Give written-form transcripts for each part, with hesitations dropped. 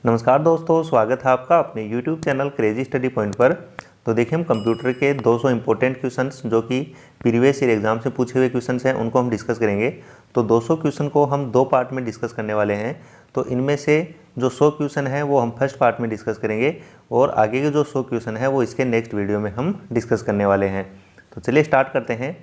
नमस्कार दोस्तों, स्वागत है आपका अपने YouTube channel crazy study point पर। तो देखिए, हम कंप्यूटर के 200 इंपॉर्टेंट क्वेश्चंस जो कि प्रीवियस ईयर एग्जाम से पूछे हुए क्वेश्चंस हैं उनको हम डिस्कस करेंगे। तो 200 क्वेश्चन को हम दो पार्ट में डिस्कस करने वाले हैं। तो इनमें से जो 100 क्वेश्चन हैं वो हम फर्स्ट पार्ट में डिस्कस करेंगे और आगे के जो 100 क्वेश्चन हैं वो इसके नेक्स्ट वीडियो में हम डिस्कस करने वाले हैं। तो चलिए स्टार्ट करते हैं।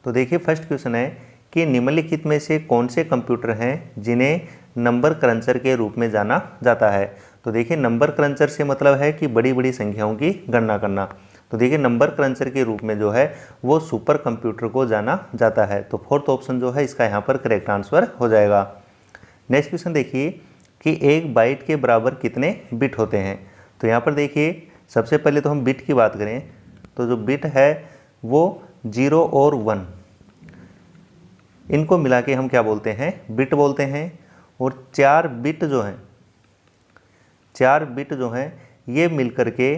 तो देखिए, फर्स्ट क्वेश्चन है कि निम्नलिखित में से कौन से कंप्यूटर हैं जिन्हें नंबर क्रंचर के रूप में जाना जाता है। तो देखिए, नंबर क्रंचर से मतलब है कि बड़ी बड़ी संख्याओं की गणना करना। तो देखिए, नंबर क्रंचर के रूप में जो है वो सुपर कंप्यूटर को जाना जाता है। तो फोर्थ ऑप्शन जो है इसका यहाँ पर करेक्ट आंसर हो जाएगा। नेक्स्ट क्वेश्चन देखिए कि एक बाइट के बराबर कितने बिट होते हैं। तो यहाँ पर देखिए, सबसे पहले तो हम बिट की बात करें तो जो बिट है वो 0 और 1 इनको मिला के हम क्या बोलते हैं, बिट बोलते हैं। और 4 बिट जो हैं ये मिलकर के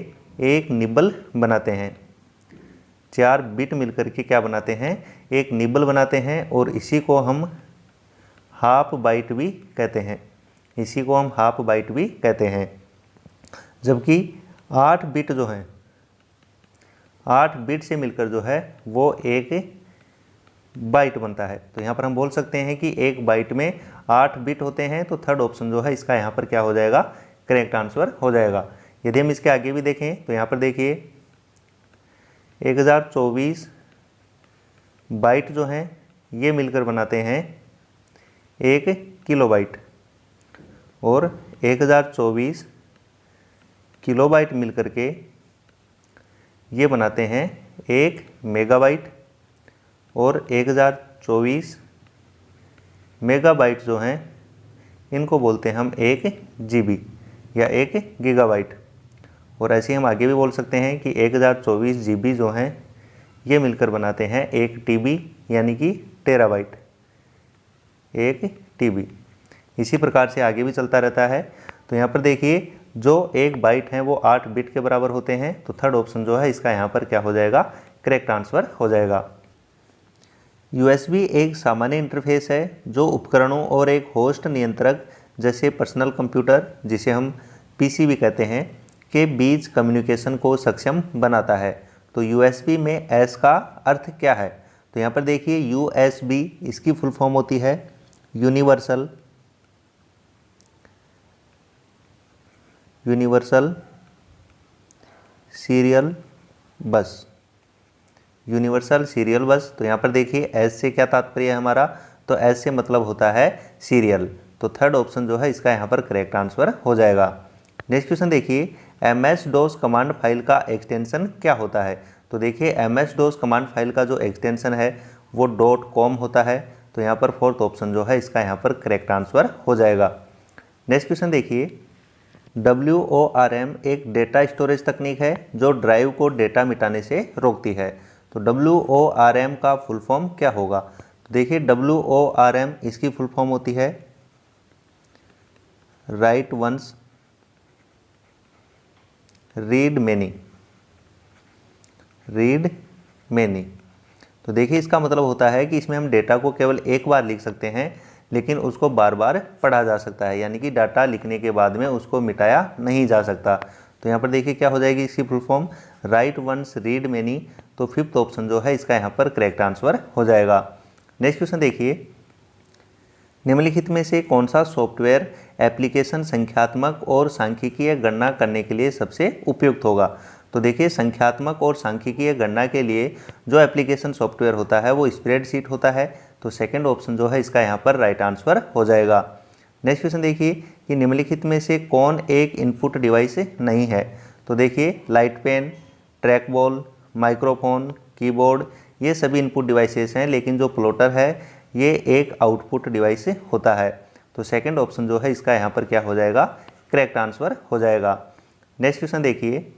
एक निबल बनाते हैं। 4 बिट मिलकर के क्या बनाते हैं, एक निबल बनाते हैं। और इसी को हम हाफ बाइट भी कहते हैं, जबकि 8 बिट जो हैं, 8 बिट से मिलकर जो है वो एक बाइट बनता है। तो यहाँ पर हम बोल सकते हैं कि एक बाइट में 8 बिट होते हैं। तो थर्ड ऑप्शन जो है इसका यहाँ पर क्या हो जाएगा, करेक्ट आंसर हो जाएगा। यदि हम इसके आगे भी देखें तो यहाँ पर देखिए 1024 बाइट जो हैं ये मिलकर बनाते हैं 1 किलोबाइट, और 1024 किलोबाइट मिलकर के ये बनाते हैं 1 मेगाबाइट, और 1024 मेगाबाइट जो हैं इनको बोलते हैं हम 1 जीबी या 1 गीगाबाइट। और ऐसे ही हम आगे भी बोल सकते हैं कि 1024 जीबी जो हैं ये मिलकर बनाते हैं 1 टीबी यानी कि टेराबाइट, 1 टीबी। इसी प्रकार से आगे भी चलता रहता है। तो यहाँ पर देखिए, जो एक बाइट हैं वो 8 बिट के बराबर होते हैं। तो थर्ड ऑप्शन जो है इसका यहाँ पर क्या हो जाएगा, करेक्ट आंसर हो जाएगा। USB एक सामान्य इंटरफेस है जो उपकरणों और एक होस्ट नियंत्रक जैसे पर्सनल कंप्यूटर, जिसे हम PC भी कहते हैं, के बीच कम्युनिकेशन को सक्षम बनाता है। तो USB में S का अर्थ क्या है। तो यहाँ पर देखिए, USB इसकी फुल फॉर्म होती है यूनिवर्सल सीरियल बस, यूनिवर्सल सीरियल बस। तो यहाँ पर देखिए एस से क्या तात्पर्य है हमारा, तो एस से मतलब होता है सीरियल। तो थर्ड ऑप्शन जो है इसका यहाँ पर करेक्ट आंसर हो जाएगा। नेक्स्ट क्वेश्चन देखिए, MS-DOS कमांड फाइल का एक्सटेंशन क्या होता है। तो देखिए, MS-DOS कमांड फाइल का जो एक्सटेंशन है वो .com होता है। तो यहाँ पर फोर्थ ऑप्शन जो है इसका यहाँ पर करेक्ट आंसर हो जाएगा। नेक्स्ट क्वेश्चन देखिए, WORM एक डेटा स्टोरेज तकनीक है जो ड्राइव को डेटा मिटाने से रोकती है। तो WORM का फुल फॉर्म क्या होगा। तो देखिए, WORM इसकी फुल फॉर्म होती है राइट वंस रीड मैनी। तो देखिए, इसका मतलब होता है कि इसमें हम डेटा को केवल एक बार लिख सकते हैं, लेकिन उसको बार बार पढ़ा जा सकता है, यानी कि डाटा लिखने के बाद में उसको मिटाया नहीं जा सकता। तो यहाँ पर देखिए क्या हो जाएगी इसकी full form, write once read many. तो फिफ्थ ऑप्शन जो है इसका यहाँ पर करेक्ट आंसर हो जाएगा। नेक्स्ट क्वेश्चन देखिए, निम्नलिखित में से कौन सा सॉफ्टवेयर एप्लीकेशन संख्यात्मक और सांख्यिकीय गणना करने के लिए सबसे उपयुक्त होगा। तो देखिए, संख्यात्मक और सांख्यिकीय गणना के लिए जो एप्लीकेशन सॉफ्टवेयर होता है वो स्प्रेडशीट होता है। तो सेकंड ऑप्शन जो है इसका यहाँ पर राइट आंसर हो जाएगा। नेक्स्ट क्वेश्चन देखिए कि निम्नलिखित में से कौन एक इनपुट डिवाइस नहीं है। तो देखिए, light pen, track ball, microphone, keyboard ये सभी इनपुट डिवाइसेस हैं, लेकिन जो प्लॉटर है ये एक आउटपुट डिवाइस होता है। तो सेकंड ऑप्शन जो है इसका यहाँ पर क्या हो जाएगा, करेक्ट आंसर हो जाएगा। नेक्स्ट क्वेश्चन देखिए,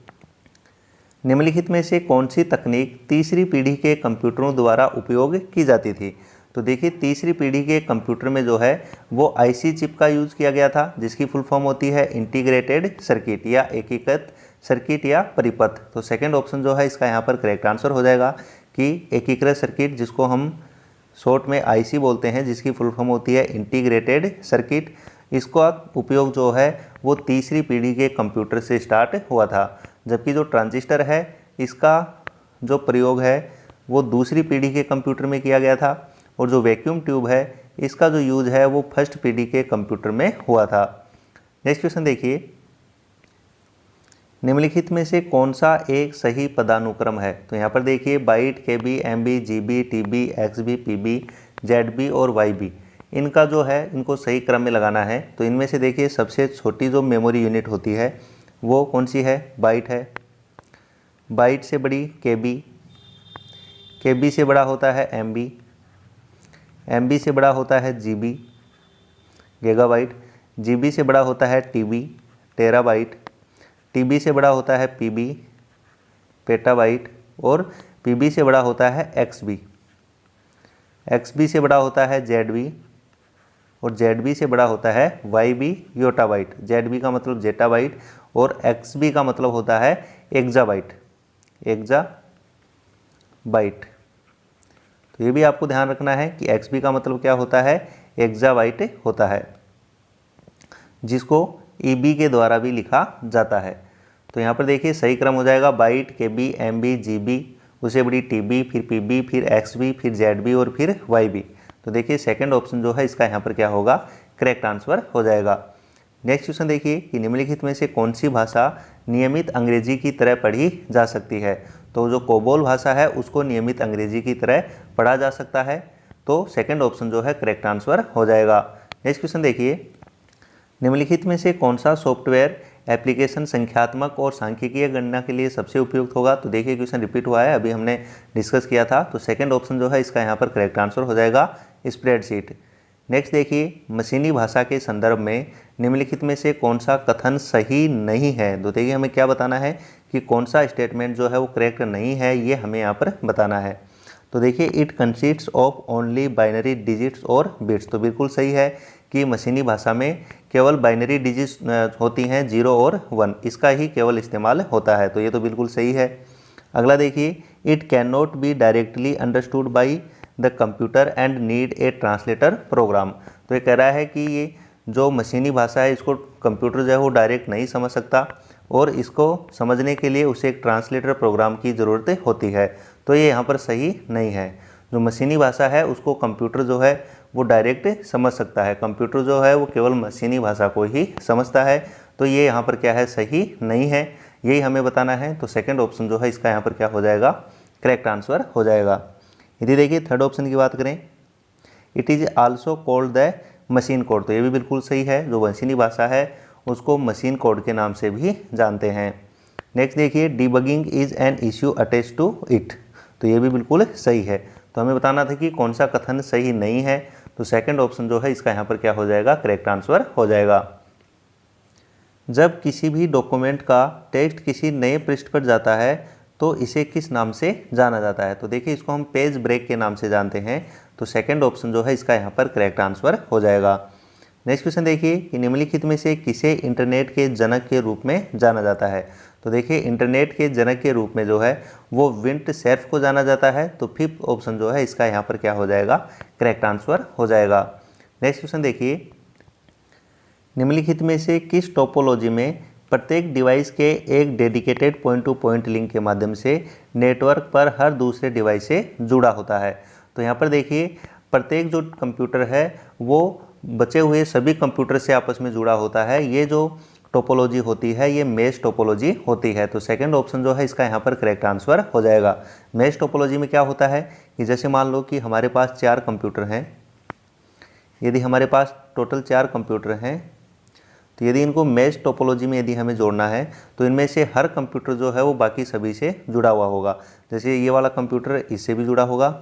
निम्नलिखित में से कौन सी तकनीक तीसरी पीढ़ी के कंप्यूटरों द्वारा उपयोग की जाती थी। तो देखिए, तीसरी पीढ़ी के कंप्यूटर में जो है वो IC चिप का यूज़ किया गया था, जिसकी फुल फॉर्म होती है इंटीग्रेटेड सर्किट या एकीकृत सर्किट या परिपथ। तो सेकंड ऑप्शन जो है इसका यहाँ पर करेक्ट आंसर हो जाएगा कि एकीकृत सर्किट, जिसको हम शॉर्ट में IC बोलते हैं, जिसकी फुल फॉर्म होती है इंटीग्रेटेड सर्किट, इसका उपयोग जो है वो तीसरी पीढ़ी के कंप्यूटर से स्टार्ट हुआ था, जबकि जो ट्रांजिस्टर है इसका जो प्रयोग है वो दूसरी पीढ़ी के कंप्यूटर में किया गया था, और जो वैक्यूम ट्यूब है इसका जो यूज है वो फर्स्ट पीढ़ी के कंप्यूटर में हुआ था। नेक्स्ट क्वेश्चन देखिए, निम्नलिखित में से कौन सा एक सही पदानुक्रम है? तो यहाँ पर देखिए byte, KB, MB, GB, TB, XB, PB, ZB और वाईबी, इनका जो है इनको सही क्रम में लगाना है। तो इनमें से देखिए सबसे छोटी जो मेमोरी यूनिट होती है वो कौन सी है? बाइट है। बाइट से बड़ी केबी, केबी से बड़ा होता है एमबी, एमबी से बड़ा होता है जीबी गीगाबाइट, जीबी से बड़ा होता है टीबी टेराबाइट, टीबी से बड़ा होता है पीबी पेटाबाइट, और पीबी से बड़ा होता है एक्सबी, एक्सबी से बड़ा होता है जेडबी, और जेडबी से बड़ा होता है वाईबी योटाबाइट। जेडबी का मतलब जेटाबाइट और एक्सबी का मतलब होता है एक्जाबाइट, एक्जाबाइट। तो ये भी आपको ध्यान रखना है कि एक्सबी का मतलब क्या होता है? एक्जाबाइट होता है, जिसको ईबी के द्वारा भी लिखा जाता है। तो यहाँ पर देखिए सही क्रम हो जाएगा बाइट, केबी, एमबी, जीबी, उससे बड़ी टीबी, फिर पीबी, फिर एक्सबी, फिर जेडबी और फिर वाईबी। तो देखिए सेकंड ऑप्शन जो है इसका यहाँ पर क्या होगा? करेक्ट आंसर हो जाएगा। नेक्स्ट क्वेश्चन देखिए कि निम्नलिखित में से कौन सी भाषा नियमित अंग्रेजी की तरह पढ़ी जा सकती है? तो जो कोबोल भाषा है उसको नियमित अंग्रेजी की तरह पढ़ा जा सकता है, तो सेकंड ऑप्शन जो है करेक्ट आंसर हो जाएगा। नेक्स्ट क्वेश्चन देखिए, निम्नलिखित में से कौन सा सॉफ्टवेयर एप्लीकेशन संख्यात्मक और सांख्यिकीय गणना के लिए सबसे उपयुक्त होगा? तो देखिए क्वेश्चन रिपीट हुआ है, अभी हमने डिस्कस किया था, तो सेकंड ऑप्शन जो है इसका यहाँ पर करेक्ट आंसर हो जाएगा स्प्रेडशीट। नेक्स्ट देखिए, मशीनी भाषा के संदर्भ में निम्नलिखित में से कौन सा कथन सही नहीं है? तो देखिए हमें क्या बताना है कि कौन सा स्टेटमेंट जो है वो करेक्ट नहीं है, ये हमें यहाँ पर बताना है। तो देखिए it consists of only binary digits और बिट्स, तो बिल्कुल सही है कि मशीनी भाषा में केवल बाइनरी डिजिट्स होती हैं 0 और 1, इसका ही केवल इस्तेमाल होता है, तो ये तो बिल्कुल सही है। अगला देखिए, it can not be directly understood by the computer and need a translator program. तो ये कह रहा है कि ये जो मशीनी भाषा है इसको कंप्यूटर जो है वो डायरेक्ट नहीं समझ सकता, और इसको समझने के लिए उसे एक ट्रांसलेटर प्रोग्राम की ज़रूरत होती है, तो ये यहाँ पर सही नहीं है। जो मशीनी भाषा है उसको कंप्यूटर जो है वो डायरेक्ट समझ सकता है, कंप्यूटर जो है वो केवल मशीनी भाषा को ही समझता है, तो ये यहाँ पर क्या है? सही नहीं है, यही हमें बताना है। तो सेकंड ऑप्शन जो है इसका यहाँ पर क्या हो जाएगा? करेक्ट आंसर हो जाएगा। यदि देखिए थर्ड ऑप्शन की बात करें, it is also called the machine code, तो ये भी बिल्कुल सही है, जो मशीनी भाषा है उसको मशीन कोड के नाम से भी जानते हैं। नेक्स्ट देखिए, debugging is an issue attach to it, तो ये भी बिल्कुल सही है। तो हमें बताना था कि कौन सा कथन सही नहीं है, तो सेकंड ऑप्शन जो है इसका यहाँ पर क्या हो जाएगा? करेक्ट आंसर हो जाएगा। जब किसी भी डॉक्यूमेंट का टेक्स्ट किसी नए पृष्ठ पर जाता है तो इसे किस नाम से जाना जाता है? तो देखिए इसको हम पेज ब्रेक के नाम से जानते हैं, तो सेकंड ऑप्शन जो है इसका यहाँ पर करेक्ट आंसर हो जाएगा। नेक्स्ट क्वेश्चन देखिए कि निम्नलिखित में से किसे इंटरनेट के जनक के रूप में जाना जाता है? तो देखिए इंटरनेट के जनक के रूप में जो है वो विंट सेर्फ को जाना जाता है, तो फिफ्थ ऑप्शन जो है इसका यहाँ पर क्या हो जाएगा? करेक्ट आंसर हो जाएगा। नेक्स्ट क्वेश्चन देखिए, निम्नलिखित में से किस टोपोलॉजी में प्रत्येक डिवाइस के एक dedicated point two point link के माध्यम से नेटवर्क पर हर दूसरे डिवाइस से जुड़ा होता है? तो यहाँ पर देखिए प्रत्येक जो कंप्यूटर है वो बचे हुए सभी कंप्यूटर से आपस में जुड़ा होता है, ये जो टोपोलॉजी होती है ये मेश टोपोलॉजी होती है, तो सेकंड ऑप्शन जो है इसका यहाँ पर करेक्ट आंसर हो जाएगा। मेश टोपोलॉजी में क्या होता है कि जैसे मान लो कि हमारे पास 4 कंप्यूटर हैं, यदि हमारे पास टोटल 4 कंप्यूटर हैं, तो यदि इनको मेश टोपोलॉजी में यदि हमें जोड़ना है तो इनमें से हर कंप्यूटर जो है वो बाकी सभी से जुड़ा हुआ होगा। जैसे ये वाला कंप्यूटर इससे भी जुड़ा होगा,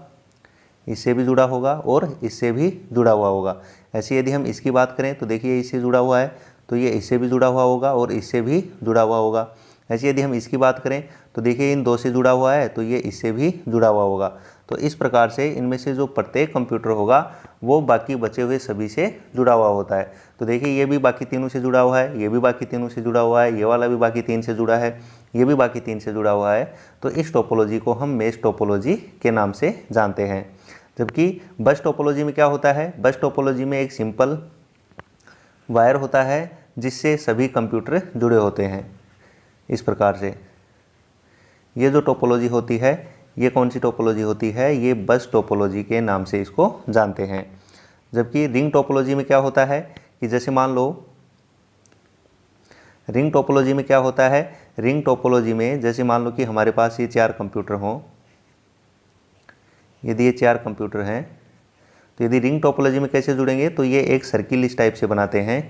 इससे भी जुड़ा होगा और इससे भी जुड़ा हुआ होगा। ऐसे यदि हम इसकी बात करें तो देखिए इससे जुड़ा हुआ है तो ये इससे भी जुड़ा हुआ होगा और इससे भी जुड़ा हुआ होगा। ऐसे यदि हम इसकी बात करें तो देखिए इन 2 से जुड़ा हुआ है तो ये इससे भी जुड़ा हुआ होगा। तो इस प्रकार से इनमें से जो प्रत्येक कंप्यूटर होगा वो बाकी बचे हुए सभी से जुड़ा हुआ होता है। तो देखिए ये भी बाकी तीनों से जुड़ा हुआ है, ये भी बाकी तीनों से जुड़ा हुआ है, ये वाला भी बाकी 3 से जुड़ा है, ये भी बाकी 3 से जुड़ा हुआ है। तो इस टोपोलॉजी को हम मेश टोपोलॉजी के नाम से जानते हैं। जबकि बस टोपोलॉजी में क्या होता है? बस टोपोलॉजी में एक सिंपल वायर होता है जिससे सभी कंप्यूटर जुड़े होते हैं। इस प्रकार से ये जो टोपोलॉजी होती है, ये कौन सी टोपोलॉजी होती है? ये बस टोपोलॉजी के नाम से इसको जानते हैं। जबकि रिंग टोपोलॉजी में क्या होता है कि जैसे मान लो रिंग टोपोलॉजी में क्या होता है, रिंग टोपोलॉजी में जैसे मान लो कि हमारे पास ये 4 कंप्यूटर हों, यदि ये 4 कंप्यूटर हैं, तो यदि रिंग टोपोलॉजी में कैसे जुड़ेंगे, तो ये एक सर्किल इस टाइप से बनाते हैं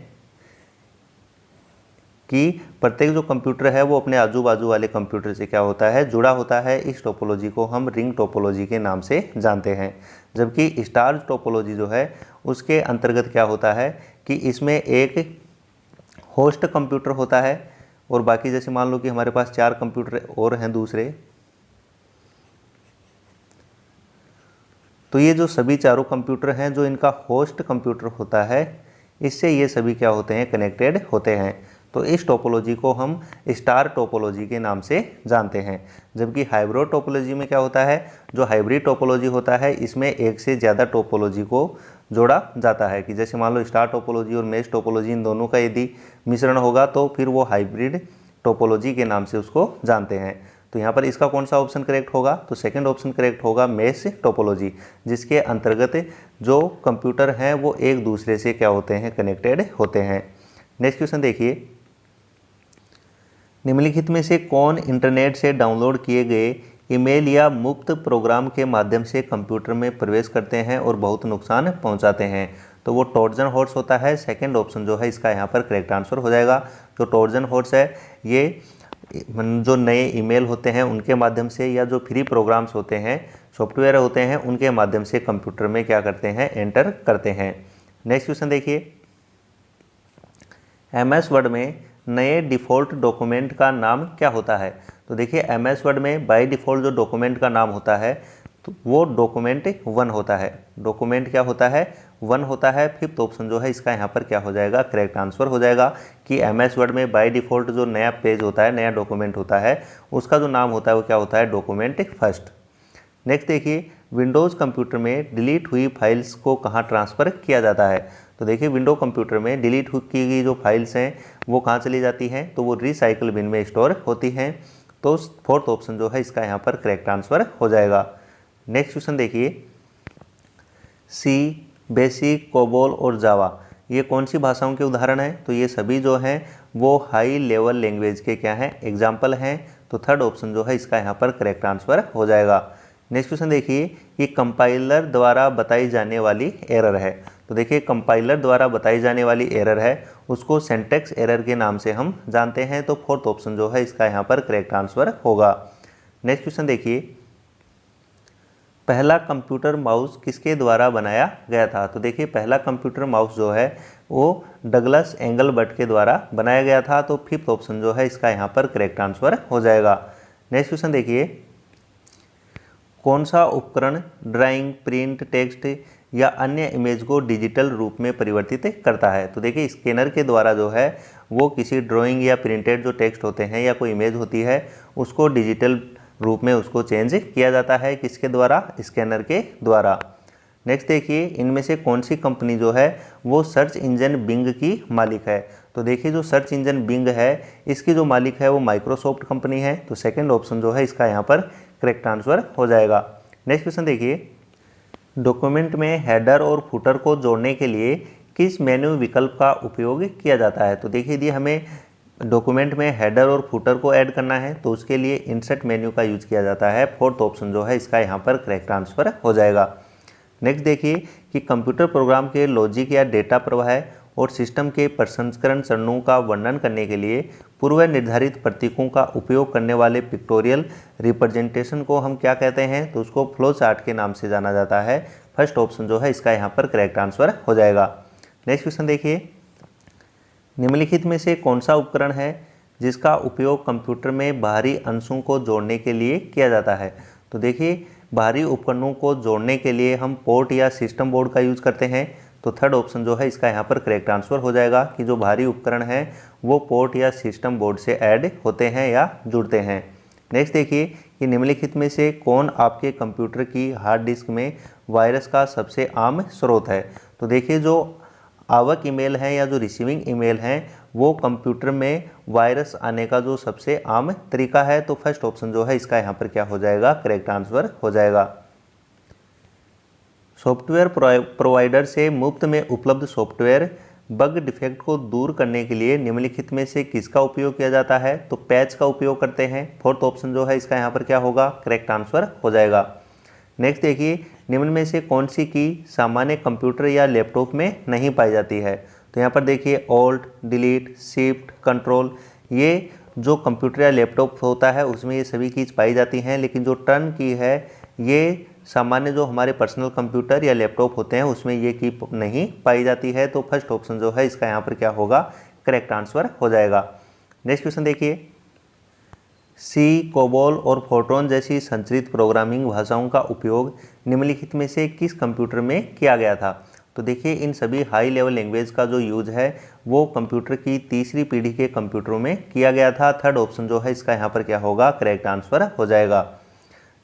कि प्रत्येक जो कंप्यूटर है वो अपने आजू बाजू वाले कंप्यूटर से क्या होता है, जुड़ा होता है। इस टोपोलॉजी को हम रिंग टोपोलॉजी के नाम से जानते हैं। जबकि स्टार टोपोलॉजी जो है उसके अंतर्गत क्या होता है कि इसमें एक होस्ट कंप्यूटर होता है और बाकी जैसे मान लो कि हमारे पास 4 कंप्यूटर और हैं दूसरे, तो ये जो सभी चारों कंप्यूटर हैं जो इनका होस्ट कंप्यूटर होता है, इससे ये सभी क्या होते हैं, कनेक्टेड होते हैं। तो इस टोपोलॉजी को हम स्टार टोपोलॉजी के नाम से जानते हैं। जबकि हाइब्रिड टोपोलॉजी में क्या होता है, जो हाइब्रिड टोपोलॉजी होता है इसमें एक से ज़्यादा टोपोलॉजी को जोड़ा जाता है कि जैसे मान लो स्टार टोपोलॉजी और मेश टोपोलॉजी, इन दोनों का यदि मिश्रण होगा तो फिर वो हाइब्रिड टोपोलॉजी के नाम से उसको जानते हैं। तो यहाँ पर इसका कौन सा ऑप्शन करेक्ट होगा, तो सेकंड ऑप्शन करेक्ट होगा, मेश टोपोलॉजी, जिसके अंतर्गत जो कंप्यूटर हैं वो एक दूसरे से क्या होते हैं, कनेक्टेड होते हैं। नेक्स्ट क्वेश्चन देखिए, निम्नलिखित में से कौन इंटरनेट से डाउनलोड किए गए ईमेल या मुफ्त प्रोग्राम के माध्यम से कंप्यूटर में प्रवेश करते हैं और बहुत नुकसान पहुंचाते हैं? तो वो ट्रोजन हॉर्स होता है। सेकंड ऑप्शन जो है इसका यहाँ पर करेक्ट आंसर हो जाएगा। जो ट्रोजन हॉर्स है ये जो नए ईमेल होते हैं उनके माध्यम से या जो फ्री प्रोग्राम्स होते हैं, सॉफ्टवेयर होते हैं, उनके माध्यम से कंप्यूटर में क्या करते हैं, एंटर करते हैं। नेक्स्ट क्वेश्चन देखिए, MS वर्ड में नए डिफ़ॉल्ट डॉक्यूमेंट का नाम क्या होता है? तो देखिए MS वर्ड में बाय डिफ़ॉल्ट जो डॉक्यूमेंट का नाम होता है तो वो डॉक्यूमेंट 1 होता है। डॉक्यूमेंट क्या होता है, 1 होता है। फिफ्थ ऑप्शन जो है इसका यहाँ पर क्या हो जाएगा, करेक्ट आंसर हो जाएगा कि MS वर्ड में बाय डिफ़ॉल्ट जो नया पेज होता है, नया डॉक्यूमेंट होता है, उसका जो नाम होता है वो क्या होता है, डॉक्यूमेंट फर्स्ट। नेक्स्ट देखिए, विंडोज़ कंप्यूटर में डिलीट हुई फाइल्स को कहाँ ट्रांसफ़र किया जाता है? तो देखिए विंडो कंप्यूटर में डिलीट की गई जो फाइल्स हैं वो कहाँ चली जाती हैं, तो वो रिसाइकल बिन में स्टोर होती हैं। तो फोर्थ ऑप्शन जो है इसका यहाँ पर करेक्ट आंसर हो जाएगा। नेक्स्ट क्वेश्चन देखिए, सी, बेसिक, कोबोल और जावा ये कौन सी भाषाओं के उदाहरण हैं? तो ये सभी जो हैं वो हाई लेवल लैंग्वेज के क्या हैं, एग्जाम्पल हैं। तो थर्ड ऑप्शन जो है इसका यहाँ पर करेक्ट आंसर हो जाएगा। नेक्स्ट क्वेश्चन देखिए कि कंपाइलर द्वारा बताई जाने वाली एरर है। तो देखिए कंपाइलर द्वारा बताई जाने वाली एरर है उसको सिंटैक्स एरर के नाम से हम जानते हैं। तो फोर्थ ऑप्शन जो है इसका यहाँ पर करेक्ट आंसर होगा। नेक्स्ट क्वेश्चन देखिए, पहला कंप्यूटर माउस किसके द्वारा बनाया गया था? तो देखिए पहला कंप्यूटर माउस जो है वो डगलस एंगलबर्ट के द्वारा बनाया गया था। तो फिफ्थ ऑप्शन जो है इसका यहाँ पर करेक्ट आंसर हो जाएगा। नेक्स्ट क्वेश्चन देखिए, कौन सा उपकरण ड्राइंग, प्रिंट, टेक्स्ट या अन्य इमेज को डिजिटल रूप में परिवर्तित करता है? तो देखिए स्कैनर के द्वारा जो है वो किसी ड्राइंग या प्रिंटेड जो टेक्स्ट होते हैं या कोई इमेज होती है उसको डिजिटल रूप में उसको चेंज किया जाता है। किसके द्वारा? स्कैनर के द्वारा। नेक्स्ट देखिए, इनमें से कौन सी कंपनी जो है वो सर्च इंजन बिंग की मालिक है? तो देखिए जो सर्च इंजन बिंग है इसकी जो मालिक है वो माइक्रोसॉफ्ट कंपनी है। तो सेकंड ऑप्शन जो है इसका यहाँ पर करेक्ट आंसर हो जाएगा। नेक्स्ट क्वेश्चन देखिए, डॉक्यूमेंट में हेडर और फुटर को जोड़ने के लिए किस मेन्यू विकल्प का उपयोग किया जाता है? तो देखिए यदि हमें डॉक्यूमेंट में हेडर और फुटर को ऐड करना है तो उसके लिए इंसर्ट मेन्यू का यूज किया जाता है। फोर्थ ऑप्शन जो है इसका यहाँ पर करेक्ट आंसर हो जाएगा। नेक्स्ट देखिए कि कंप्यूटर प्रोग्राम के लॉजिक या डेटा प्रवाह और सिस्टम के प्रसंस्करण चरणों का वर्णन करने के लिए पूर्व निर्धारित प्रतीकों का उपयोग करने वाले पिक्टोरियल रिप्रेजेंटेशन को हम क्या कहते हैं? तो उसको फ्लो चार्ट के नाम से जाना जाता है। फर्स्ट ऑप्शन जो है इसका यहाँ पर करेक्ट आंसर हो जाएगा। नेक्स्ट क्वेश्चन देखिए, निम्नलिखित में से कौन सा उपकरण है जिसका उपयोग कंप्यूटर में बाहरी अंशों को जोड़ने के लिए किया जाता है? तो देखिए बाहरी उपकरणों को जोड़ने के लिए हम पोर्ट या सिस्टम बोर्ड का यूज़ करते हैं। तो थर्ड ऑप्शन जो है इसका यहाँ पर करेक्ट आंसर हो जाएगा कि जो बाहरी उपकरण हैं वो पोर्ट या सिस्टम बोर्ड से ऐड होते हैं या जुड़ते हैं। नेक्स्ट देखिए कि निम्नलिखित में से कौन आपके कंप्यूटर की हार्ड डिस्क में वायरस का सबसे आम स्रोत है? तो देखिए जो आवक ईमेल हैं या जो रिसीविंग ईमेल हैं वो कंप्यूटर में वायरस आने का जो सबसे आम तरीका है। तो फर्स्ट ऑप्शन जो है इसका यहाँ पर क्या हो जाएगा, करेक्ट आंसर हो जाएगा। सॉफ्टवेयर प्रोवाइडर से मुफ्त में उपलब्ध सॉफ्टवेयर बग डिफेक्ट को दूर करने के लिए निम्नलिखित में से किसका उपयोग किया जाता है। तो पैच का उपयोग करते हैं। फोर्थ ऑप्शन जो है इसका यहाँ पर क्या होगा, करेक्ट आंसर हो जाएगा। नेक्स्ट देखिए, निम्न में से कौन सी की सामान्य कंप्यूटर या लैपटॉप में नहीं पाई जाती है। तो यहाँ पर देखिए ऑल्ट, डिलीट, शिफ्ट, कंट्रोल, ये जो कंप्यूटर या लैपटॉप होता है उसमें ये सभी कीज पाई जाती हैं, लेकिन जो टर्न की है ये सामान्य जो हमारे पर्सनल कंप्यूटर या लैपटॉप होते हैं उसमें ये की नहीं पाई जाती है। तो फर्स्ट ऑप्शन जो है इसका यहाँ पर क्या होगा, करेक्ट आंसर हो जाएगा। नेक्स्ट क्वेश्चन देखिए, सी, कोबोल और फोर्ट्रॉन जैसी संरचित प्रोग्रामिंग भाषाओं का उपयोग निम्नलिखित में से किस कंप्यूटर में किया गया था। तो देखिए इन सभी हाई लेवल लैंग्वेज का जो यूज है वो कंप्यूटर की तीसरी पीढ़ी के कंप्यूटरों में किया गया था। थर्ड ऑप्शन जो है इसका यहाँ पर क्या होगा, करेक्ट आंसर हो जाएगा।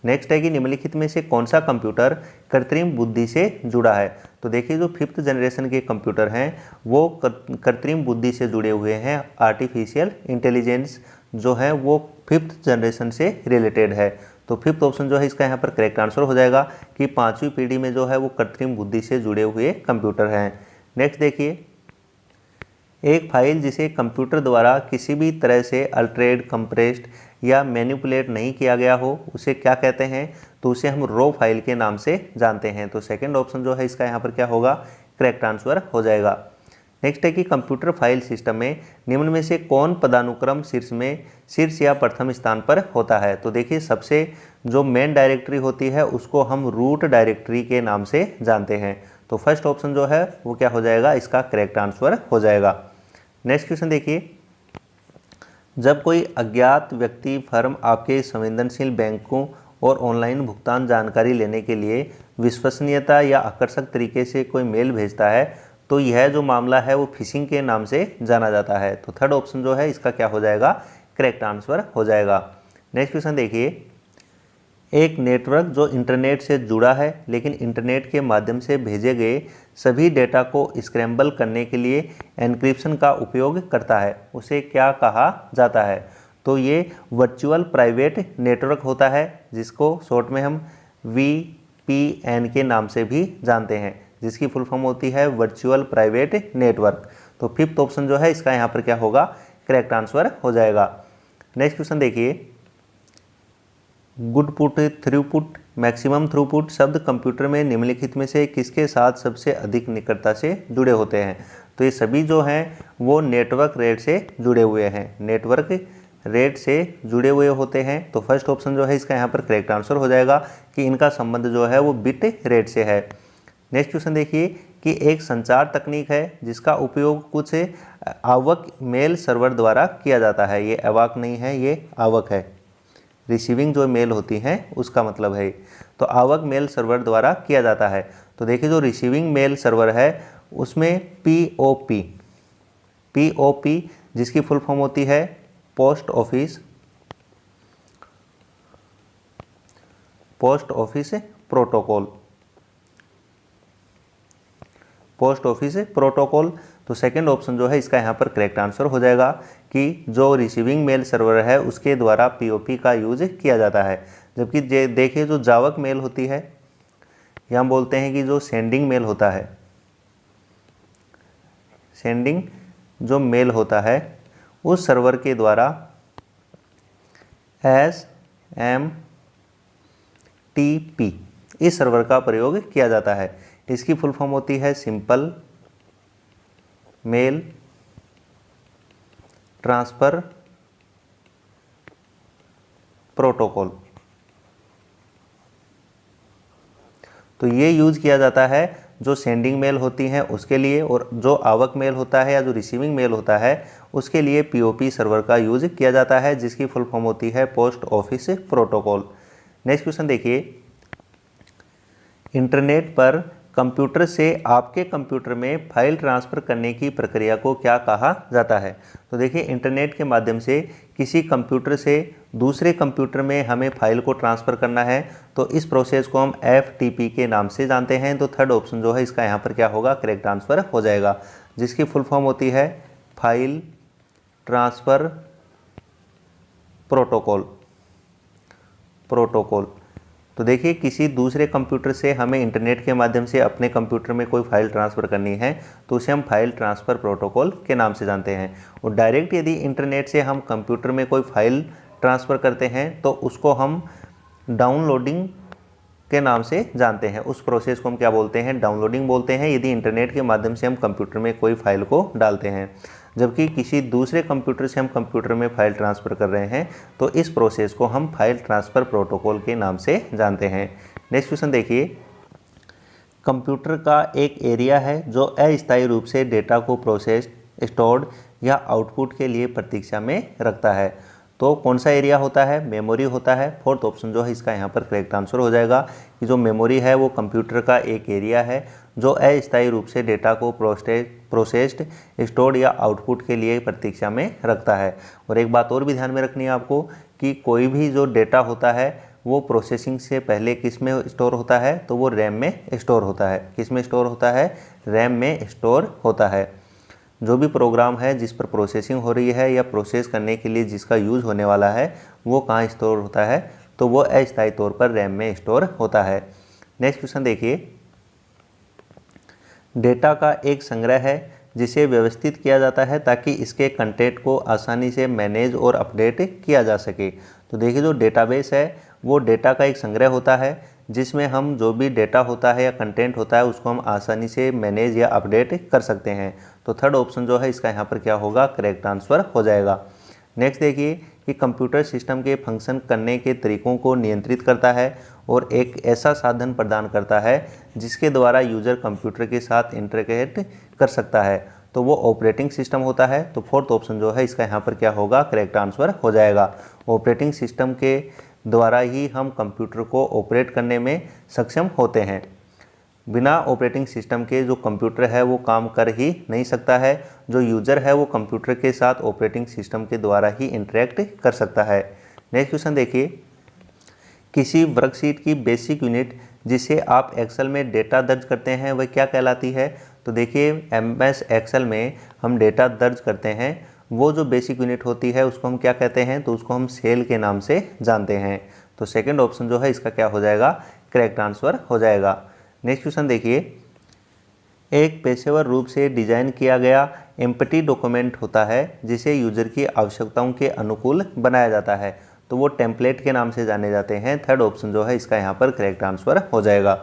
नेक्स्ट है कि निम्नलिखित में से कौन सा कंप्यूटर कृत्रिम बुद्धि से जुड़ा है। तो देखिए जो 5th जनरेशन के कंप्यूटर हैं वो कृत्रिम बुद्धि से जुड़े हुए हैं। आर्टिफिशियल इंटेलिजेंस जो है वो 5th जनरेशन से रिलेटेड है। तो 5th ऑप्शन जो है इसका यहाँ पर करेक्ट आंसर हो जाएगा कि 5वीं पीढ़ी में जो है वो कृत्रिम बुद्धि से जुड़े हुए कंप्यूटर हैं। नेक्स्ट देखिए, एक फाइल जिसे कंप्यूटर द्वारा किसी भी तरह से अल्टरेड, कंप्रेस्ड या मैनिपुलेट नहीं किया गया हो उसे क्या कहते हैं। तो उसे हम रॉ फाइल के नाम से जानते हैं। तो सेकंड ऑप्शन जो है इसका यहाँ पर क्या होगा, करेक्ट आंसर हो जाएगा। नेक्स्ट है कि कंप्यूटर फाइल सिस्टम में निम्न में से कौन पदानुक्रम शीर्ष या प्रथम स्थान पर होता है। तो देखिए सबसे जो मेन डायरेक्टरी होती है उसको हम रूट डायरेक्टरी के नाम से जानते हैं। तो फर्स्ट ऑप्शन जो है वो क्या हो जाएगा, इसका करेक्ट आंसर हो जाएगा। नेक्स्ट क्वेश्चन देखिए, जब कोई अज्ञात व्यक्ति फर्म आपके संवेदनशील बैंकों और ऑनलाइन भुगतान जानकारी लेने के लिए विश्वसनीयता या आकर्षक तरीके से कोई मेल भेजता है तो यह जो मामला है वो फिशिंग के नाम से जाना जाता है। तो थर्ड ऑप्शन जो है इसका क्या हो जाएगा, करेक्ट आंसर हो जाएगा। नेक्स्ट क्वेश्चन देखिए, एक नेटवर्क जो इंटरनेट से जुड़ा है लेकिन इंटरनेट के माध्यम से भेजे गए सभी डेटा को स्क्रैम्बल करने के लिए एन्क्रिप्शन का उपयोग करता है उसे क्या कहा जाता है। तो ये वर्चुअल प्राइवेट नेटवर्क होता है जिसको शॉर्ट में हम VPN के नाम से भी जानते हैं, जिसकी फुल फॉर्म होती है वर्चुअल प्राइवेट नेटवर्क। तो फिफ्थ ऑप्शन जो है इसका यहाँ पर क्या होगा, करेक्ट आंसर हो जाएगा। नेक्स्ट क्वेश्चन देखिए, गुडपुट, थ्रूपुट, मैक्सिमम थ्रूपुट शब्द कंप्यूटर में निम्नलिखित में से किसके साथ सबसे अधिक निकटता से जुड़े होते हैं। तो ये सभी जो हैं वो नेटवर्क रेट से जुड़े हुए हैं, नेटवर्क रेट से जुड़े हुए होते हैं। तो फर्स्ट ऑप्शन जो है इसका यहाँ पर करेक्ट आंसर हो जाएगा कि इनका संबंध जो है वो बिट रेट से है। नेक्स्ट क्वेश्चन देखिए कि एक संचार तकनीक है जिसका उपयोग कुछ आवक मेल सर्वर द्वारा किया जाता है। ये अवाक नहीं है, ये आवक है। रिसीविंग जो मेल होती हैं उसका मतलब है। तो आवक मेल सर्वर द्वारा किया जाता है। तो देखिए जो रिसीविंग मेल सर्वर है उसमें POP जिसकी फुल फॉर्म होती है पोस्ट ऑफिस प्रोटोकॉल। तो सेकंड ऑप्शन जो है इसका यहाँ पर करेक्ट आंसर हो जाएगा कि जो रिसीविंग मेल सर्वर है उसके द्वारा POP का यूज किया जाता है। जबकि देखिए जो जावक मेल होती है या हम बोलते हैं कि जो सेंडिंग मेल होता है, सेंडिंग जो मेल होता है उस सर्वर के द्वारा SMTP इस सर्वर का प्रयोग किया जाता है। इसकी फुल फॉर्म होती है सिंपल मेल ट्रांसफर प्रोटोकॉल। तो ये यूज किया जाता है जो सेंडिंग मेल होती हैं उसके लिए, और जो आवक मेल होता है या जो रिसीविंग मेल होता है उसके लिए POP सर्वर का यूज किया जाता है, जिसकी फुल फॉर्म होती है post office protocol. Next question देखिए, इंटरनेट पर कंप्यूटर से आपके कंप्यूटर में फाइल ट्रांसफ़र करने की प्रक्रिया को क्या कहा जाता है। तो देखिए इंटरनेट के माध्यम से किसी कंप्यूटर से दूसरे कंप्यूटर में हमें फाइल को ट्रांसफ़र करना है तो इस प्रोसेस को हम FTP के नाम से जानते हैं। तो थर्ड ऑप्शन जो है इसका यहाँ पर क्या होगा, करेक्ट ट्रांसफ़र हो जाएगा, जिसकी फुल फॉर्म होती है फाइल ट्रांसफ़र प्रोटोकॉल। तो देखिए किसी दूसरे कंप्यूटर से हमें इंटरनेट के माध्यम से अपने कंप्यूटर में कोई फाइल ट्रांसफ़र करनी है तो उसे हम फाइल ट्रांसफ़र प्रोटोकॉल के नाम से जानते हैं। और डायरेक्ट यदि इंटरनेट से हम कंप्यूटर में कोई फाइल ट्रांसफ़र करते हैं तो उसको हम डाउनलोडिंग के नाम से जानते हैं। उस प्रोसेस को हम क्या बोलते हैं, डाउनलोडिंग बोलते हैं, यदि इंटरनेट के माध्यम से हम कंप्यूटर में कोई फाइल को डालते हैं। जबकि किसी दूसरे कंप्यूटर से हम कंप्यूटर में फाइल ट्रांसफ़र कर रहे हैं तो इस प्रोसेस को हम फाइल ट्रांसफ़र प्रोटोकॉल के नाम से जानते हैं। नेक्स्ट क्वेश्चन देखिए, कंप्यूटर का एक एरिया है जो अस्थायी रूप से डेटा को प्रोसेस, स्टोर्ड या आउटपुट के लिए प्रतीक्षा में रखता है। तो कौन सा एरिया होता है, मेमोरी होता है। फोर्थ ऑप्शन जो है इसका यहाँ पर करेक्ट आंसर हो जाएगा कि जो मेमोरी है वो कंप्यूटर का एक एरिया है जो अस्थायी रूप से डेटा को प्रोसेस्ड, स्टोर्ड या आउटपुट के लिए प्रतीक्षा में रखता है। और एक बात और भी ध्यान में रखनी है आपको कि कोई भी जो डेटा होता है वो प्रोसेसिंग से पहले किस में स्टोर होता है, तो वो रैम में स्टोर होता है। किस में स्टोर होता है, रैम में स्टोर होता है। जो भी प्रोग्राम है जिस पर प्रोसेसिंग हो रही है या प्रोसेस करने के लिए जिसका यूज़ होने वाला है वो कहाँ स्टोर होता है, तो वो अस्थायी तौर पर रैम में स्टोर होता है। नेक्स्ट क्वेश्चन देखिए, डेटा का एक संग्रह है जिसे व्यवस्थित किया जाता है ताकि इसके कंटेंट को आसानी से मैनेज और अपडेट किया जा सके। तो देखिए जो डेटाबेस है वो डेटा का एक संग्रह होता है जिसमें हम जो भी डेटा होता है या कंटेंट होता है उसको हम आसानी से मैनेज या अपडेट कर सकते हैं। तो थर्ड ऑप्शन जो है इसका यहाँ पर क्या होगा, करेक्ट आंसर हो जाएगा। नेक्स्ट देखिए कि कंप्यूटर सिस्टम के फंक्शन करने के तरीकों को नियंत्रित करता है और एक ऐसा साधन प्रदान करता है जिसके द्वारा यूज़र कंप्यूटर के साथ इंटरैक्ट कर सकता है, तो वो ऑपरेटिंग सिस्टम होता है। तो फोर्थ ऑप्शन जो है इसका यहाँ पर क्या होगा, करेक्ट आंसर हो जाएगा। ऑपरेटिंग सिस्टम के द्वारा ही हम कंप्यूटर को ऑपरेट करने में सक्षम होते हैं। बिना ऑपरेटिंग सिस्टम के जो कंप्यूटर है वो काम कर ही नहीं सकता है। जो यूज़र है वो कंप्यूटर के साथ ऑपरेटिंग सिस्टम के द्वारा ही इंटरेक्ट कर सकता है। नेक्स्ट क्वेश्चन देखिए, किसी वर्कशीट की बेसिक यूनिट जिसे आप एक्सेल में डेटा दर्ज करते हैं वह क्या कहलाती है। तो देखिए MS एक्सेल में हम डेटा दर्ज करते हैं, वो जो बेसिक यूनिट होती है उसको हम क्या कहते हैं, तो उसको हम सेल के नाम से जानते हैं। तो सेकंड ऑप्शन जो है इसका क्या हो जाएगा, करेक्ट आंसर हो जाएगा। नेक्स्ट क्वेश्चन देखिए, एक पेशेवर रूप से डिजाइन किया गया एम्प्टी डॉक्यूमेंट होता है जिसे यूजर की आवश्यकताओं के अनुकूल बनाया जाता है, तो वो टेम्पलेट के नाम से जाने जाते हैं। थर्ड ऑप्शन जो है इसका यहाँ पर करेक्ट आंसर हो जाएगा।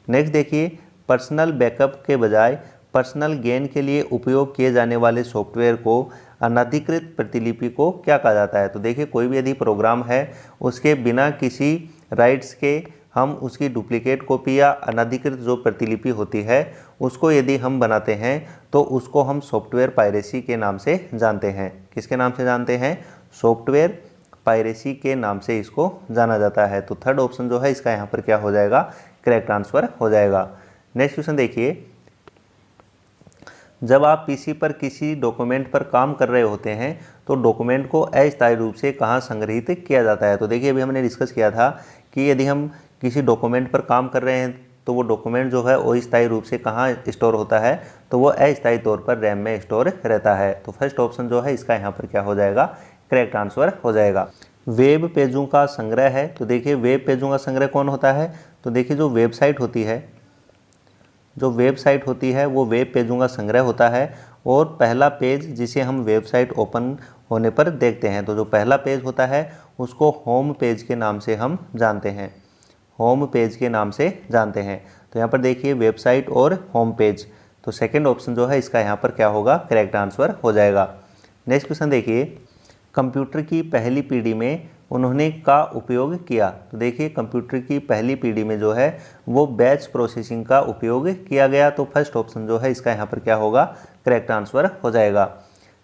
नेक्स्ट देखिए, पर्सनल बैकअप के बजाय पर्सनल गेन के लिए उपयोग किए जाने वाले सॉफ्टवेयर को अनधिकृत प्रतिलिपि को क्या कहा जाता है। तो देखिए कोई भी यदि प्रोग्राम है उसके बिना किसी राइट्स के हम उसकी डुप्लीकेट कॉपी या अनधिकृत जो प्रतिलिपि होती है उसको यदि हम बनाते हैं तो उसको हम सॉफ्टवेयर पायरेसी के नाम से जानते हैं। किसके नाम से जानते हैं, सॉफ्टवेयर पायरेसी के नाम से इसको जाना जाता है। तो थर्ड ऑप्शन जो है इसका यहाँ पर क्या हो जाएगा, करेक्ट आंसर हो जाएगा। नेक्स्ट क्वेश्चन देखिए, जब आप पीसी पर किसी डॉक्यूमेंट पर काम कर रहे होते हैं तो डॉक्यूमेंट को अस्थायी रूप से कहाँ संग्रहित किया जाता है। तो देखिए अभी हमने डिस्कस किया था कि यदि हम किसी डॉक्यूमेंट पर काम कर रहे हैं तो वो डॉक्यूमेंट जो है अस्थायी रूप से कहाँ स्टोर होता है, तो वो अस्थायी तौर पर रैम में स्टोर रहता है। तो फर्स्ट ऑप्शन जो है इसका यहाँ पर क्या हो जाएगा, करेक्ट आंसर हो जाएगा। वेब पेजों का संग्रह है, तो देखिए वेब पेजों का संग्रह कौन होता है, तो देखिए जो वेबसाइट होती है वो वेब पेजों का संग्रह होता है। और पहला पेज जिसे हम वेबसाइट ओपन होने पर देखते हैं, तो जो पहला पेज होता है उसको होम पेज के नाम से हम जानते हैं, होम पेज के नाम से जानते हैं। तो यहाँ पर देखिए वेबसाइट और होम पेज, तो सेकंड ऑप्शन जो है इसका यहाँ पर क्या होगा, करेक्ट आंसर हो जाएगा। नेक्स्ट क्वेश्चन देखिए, कंप्यूटर की पहली पीढ़ी में उन्होंने का उपयोग किया। तो देखिए कंप्यूटर की पहली पीढ़ी में जो है वो बैच प्रोसेसिंग का उपयोग किया गया। तो फर्स्ट ऑप्शन जो है इसका यहाँ पर क्या होगा, करेक्ट आंसर हो जाएगा।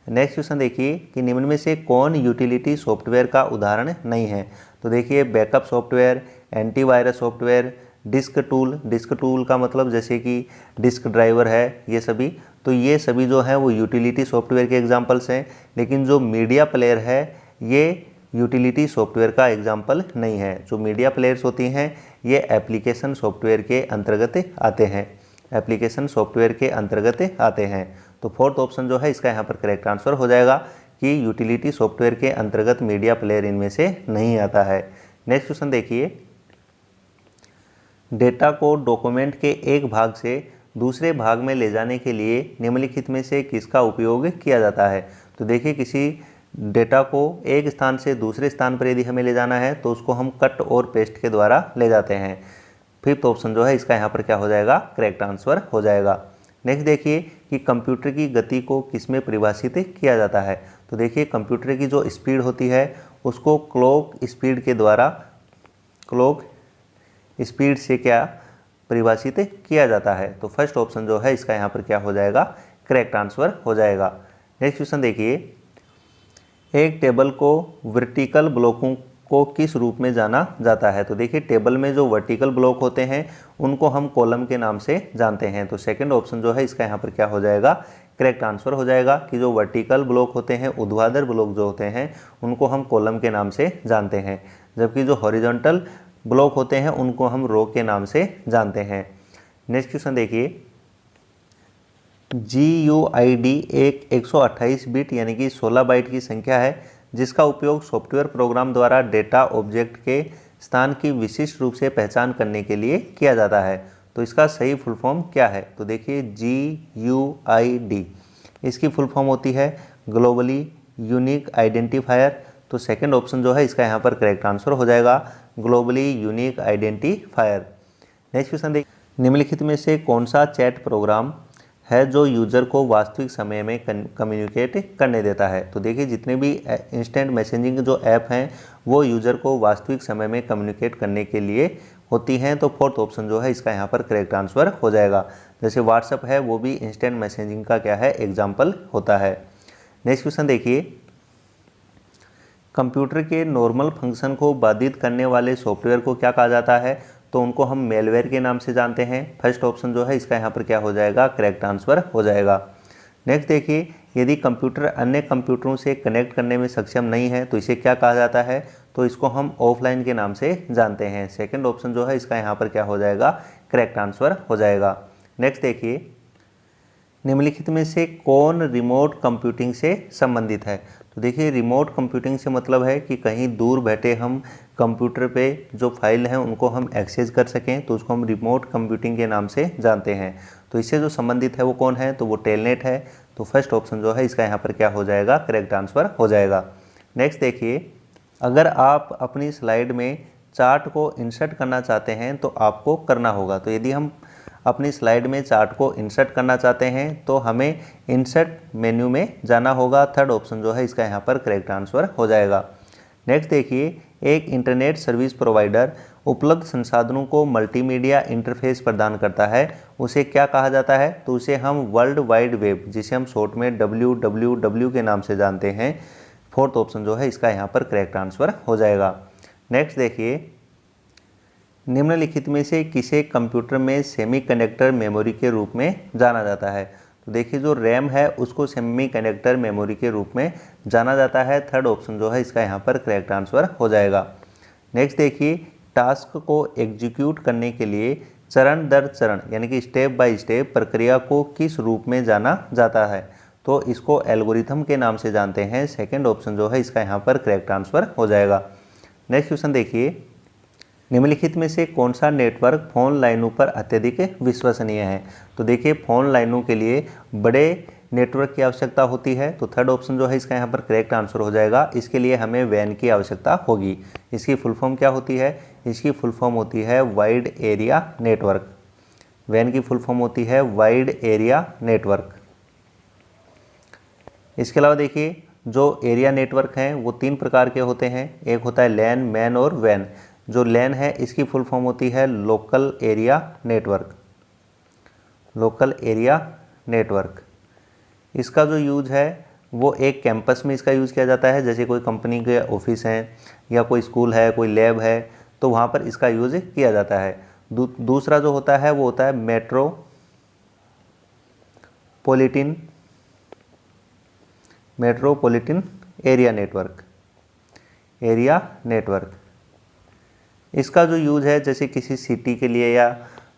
नेक्स्ट क्वेश्चन देखिए कि निम्न में से कौन यूटिलिटी सॉफ्टवेयर का उदाहरण नहीं है। तो देखिए backup software, antivirus software, disk tool का मतलब जैसे कि डिस्क ड्राइवर है, ये सभी, तो ये सभी जो है वो यूटिलिटी सॉफ्टवेयर के एग्जांपल्स हैं। लेकिन जो मीडिया प्लेयर है ये यूटिलिटी सॉफ्टवेयर का एग्जांपल नहीं है। जो मीडिया प्लेयर्स होती हैं ये एप्लीकेशन सॉफ्टवेयर के अंतर्गत आते हैं, एप्लीकेशन सॉफ्टवेयर के अंतर्गत आते हैं। तो फोर्थ ऑप्शन जो है इसका यहाँ पर करेक्ट आंसर हो जाएगा कि यूटिलिटी सॉफ्टवेयर के अंतर्गत मीडिया प्लेयर इनमें से नहीं आता है। नेक्स्ट क्वेश्चन देखिए, डेटा को डॉक्यूमेंट के एक भाग से दूसरे भाग में ले जाने के लिए निम्नलिखित में से किसका उपयोग किया जाता है। तो देखिए किसी डेटा को एक स्थान से दूसरे स्थान पर यदि हमें ले जाना है तो उसको हम कट और पेस्ट के द्वारा ले जाते हैं। फिफ्थ ऑप्शन जो है इसका यहाँ पर क्या हो जाएगा, करेक्ट आंसर हो जाएगा। नेक्स्ट देखिए कि कंप्यूटर की गति को किसमें परिभाषित किया जाता है। तो देखिए कंप्यूटर की जो स्पीड होती है उसको क्लॉक स्पीड के द्वारा, क्लॉक स्पीड से क्या परिभाषित किया जाता है। तो फर्स्ट ऑप्शन जो है इसका यहाँ पर क्या हो जाएगा, करेक्ट आंसर हो जाएगा। नेक्स्ट क्वेश्चन देखिए, एक टेबल को वर्टिकल ब्लॉकों को किस रूप में जाना जाता है। तो देखिए टेबल में जो वर्टिकल ब्लॉक होते हैं उनको हम कॉलम के नाम से जानते हैं। तो सेकंड ऑप्शन जो है इसका यहाँ पर क्या हो जाएगा, करेक्ट आंसर हो जाएगा कि जो वर्टिकल ब्लॉक होते हैं, ऊर्ध्वाधर ब्लॉक जो होते हैं उनको हम कॉलम के नाम से जानते हैं, जबकि जो हॉरिजॉन्टल ब्लॉक होते हैं उनको हम रो के नाम से जानते हैं। नेक्स्ट क्वेश्चन देखिए, GUID एक 128 बिट यानी कि 16 बाइट की संख्या है जिसका उपयोग सॉफ्टवेयर प्रोग्राम द्वारा डेटा ऑब्जेक्ट के स्थान की विशिष्ट रूप से पहचान करने के लिए किया जाता है। तो इसका सही फुल फॉर्म क्या है। तो देखिए GUID इसकी फुल फॉर्म होती है ग्लोबली यूनिक आइडेंटिफायर। तो सेकंड ऑप्शन जो है इसका यहाँ पर करेक्ट आंसर हो जाएगा, globally unique identifier. Next question देखिए, निम्नलिखित में से कौन सा चैट प्रोग्राम है जो यूज़र को वास्तविक समय में कम्युनिकेट करने देता है। तो देखिए जितने भी इंस्टेंट मैसेजिंग जो ऐप हैं वो यूज़र को वास्तविक समय में कम्युनिकेट करने के लिए होती हैं। तो फोर्थ ऑप्शन जो है इसका यहाँ पर करेक्ट आंसर हो जाएगा। जैसे व्हाट्सएप है वो भी इंस्टेंट मैसेजिंग का क्या है, एग्जाम्पल होता है। नेक्स्ट क्वेश्चन देखिए, कंप्यूटर के नॉर्मल फंक्शन को बाधित करने वाले सॉफ्टवेयर को क्या कहा जाता है। तो उनको हम मेलवेयर के नाम से जानते हैं। फर्स्ट ऑप्शन जो है इसका यहाँ पर क्या हो जाएगा, करेक्ट आंसर हो जाएगा। नेक्स्ट देखिए, यदि कंप्यूटर अन्य कंप्यूटरों से कनेक्ट करने में सक्षम नहीं है तो इसे क्या कहा जाता है। तो इसको हम ऑफलाइन के नाम से जानते हैं। सेकंड ऑप्शन जो है इसका यहाँ पर क्या हो जाएगा, करेक्ट आंसर हो जाएगा। नेक्स्ट देखिए, निम्नलिखित में से कौन रिमोट कंप्यूटिंग से संबंधित है। तो देखिए रिमोट कंप्यूटिंग से मतलब है कि कहीं दूर बैठे हम कंप्यूटर पे जो फाइल हैं उनको हम एक्सेस कर सकें, तो उसको हम रिमोट कंप्यूटिंग के नाम से जानते हैं। तो इससे जो संबंधित है वो कौन है, तो वो टेलनेट है। तो फर्स्ट ऑप्शन जो है इसका यहाँ पर क्या हो जाएगा, करेक्ट आंसर हो जाएगा। नेक्स्ट देखिए, अगर आप अपनी स्लाइड में चार्ट को इंसर्ट करना चाहते हैं तो आपको करना होगा। तो यदि हम अपनी स्लाइड में चार्ट को इंसर्ट करना चाहते हैं तो हमें इंसर्ट मेन्यू में जाना होगा। थर्ड ऑप्शन जो है इसका यहाँ पर करेक्ट आंसर हो जाएगा। नेक्स्ट देखिए, एक इंटरनेट सर्विस प्रोवाइडर उपलब्ध संसाधनों को मल्टीमीडिया इंटरफेस प्रदान करता है, उसे क्या कहा जाता है। तो उसे हम वर्ल्ड वाइड वेब, जिसे हम शॉर्ट में WWW के नाम से जानते हैं। फोर्थ ऑप्शन जो है इसका यहाँ पर करेक्ट आंसर हो जाएगा। नेक्स्ट देखिए, निम्नलिखित में से किसे कंप्यूटर में सेमीकंडक्टर मेमोरी के रूप में जाना जाता है। तो देखिए जो रैम है उसको सेमीकंडक्टर मेमोरी के रूप में जाना जाता है। थर्ड ऑप्शन जो है इसका यहाँ पर करेक्ट आंसर हो जाएगा। नेक्स्ट देखिए, टास्क को एग्जीक्यूट करने के लिए चरण दर चरण यानी कि स्टेप बाय स्टेप प्रक्रिया को किस रूप में जाना जाता है। तो इसको एल्गोरिथम के नाम से जानते हैं। सेकेंड ऑप्शन जो है इसका यहाँ पर करेक्ट आंसर हो जाएगा। नेक्स्ट क्वेश्चन देखिए, निम्नलिखित में से कौन सा नेटवर्क फोन लाइनों पर अत्यधिक विश्वसनीय है। तो देखिए फोन लाइनों के लिए बड़े नेटवर्क की आवश्यकता होती है। तो थर्ड ऑप्शन जो है इसका यहाँ पर करेक्ट आंसर हो जाएगा। इसके लिए हमें वैन की आवश्यकता होगी। इसकी फुल फॉर्म क्या होती है, इसकी फुल फॉर्म होती है वाइड एरिया नेटवर्क। वैन की फुल फॉर्म होती है वाइड एरिया नेटवर्क। इसके अलावा देखिए जो एरिया नेटवर्क हैं वो तीन प्रकार के होते हैं। एक होता है लैन, मैन और वैन। जो लैन है इसकी फुल फॉर्म होती है local area network, local area network. इसका जो यूज है वो एक कैंपस में इसका यूज़ किया जाता है। जैसे कोई कंपनी के ऑफिस हैं या कोई स्कूल है, कोई लैब है, तो वहाँ पर इसका यूज़ किया जाता है। दूसरा जो होता है वो होता है मेट्रोपॉलिटन एरिया नेटवर्क। इसका जो यूज़ है जैसे किसी सिटी के लिए या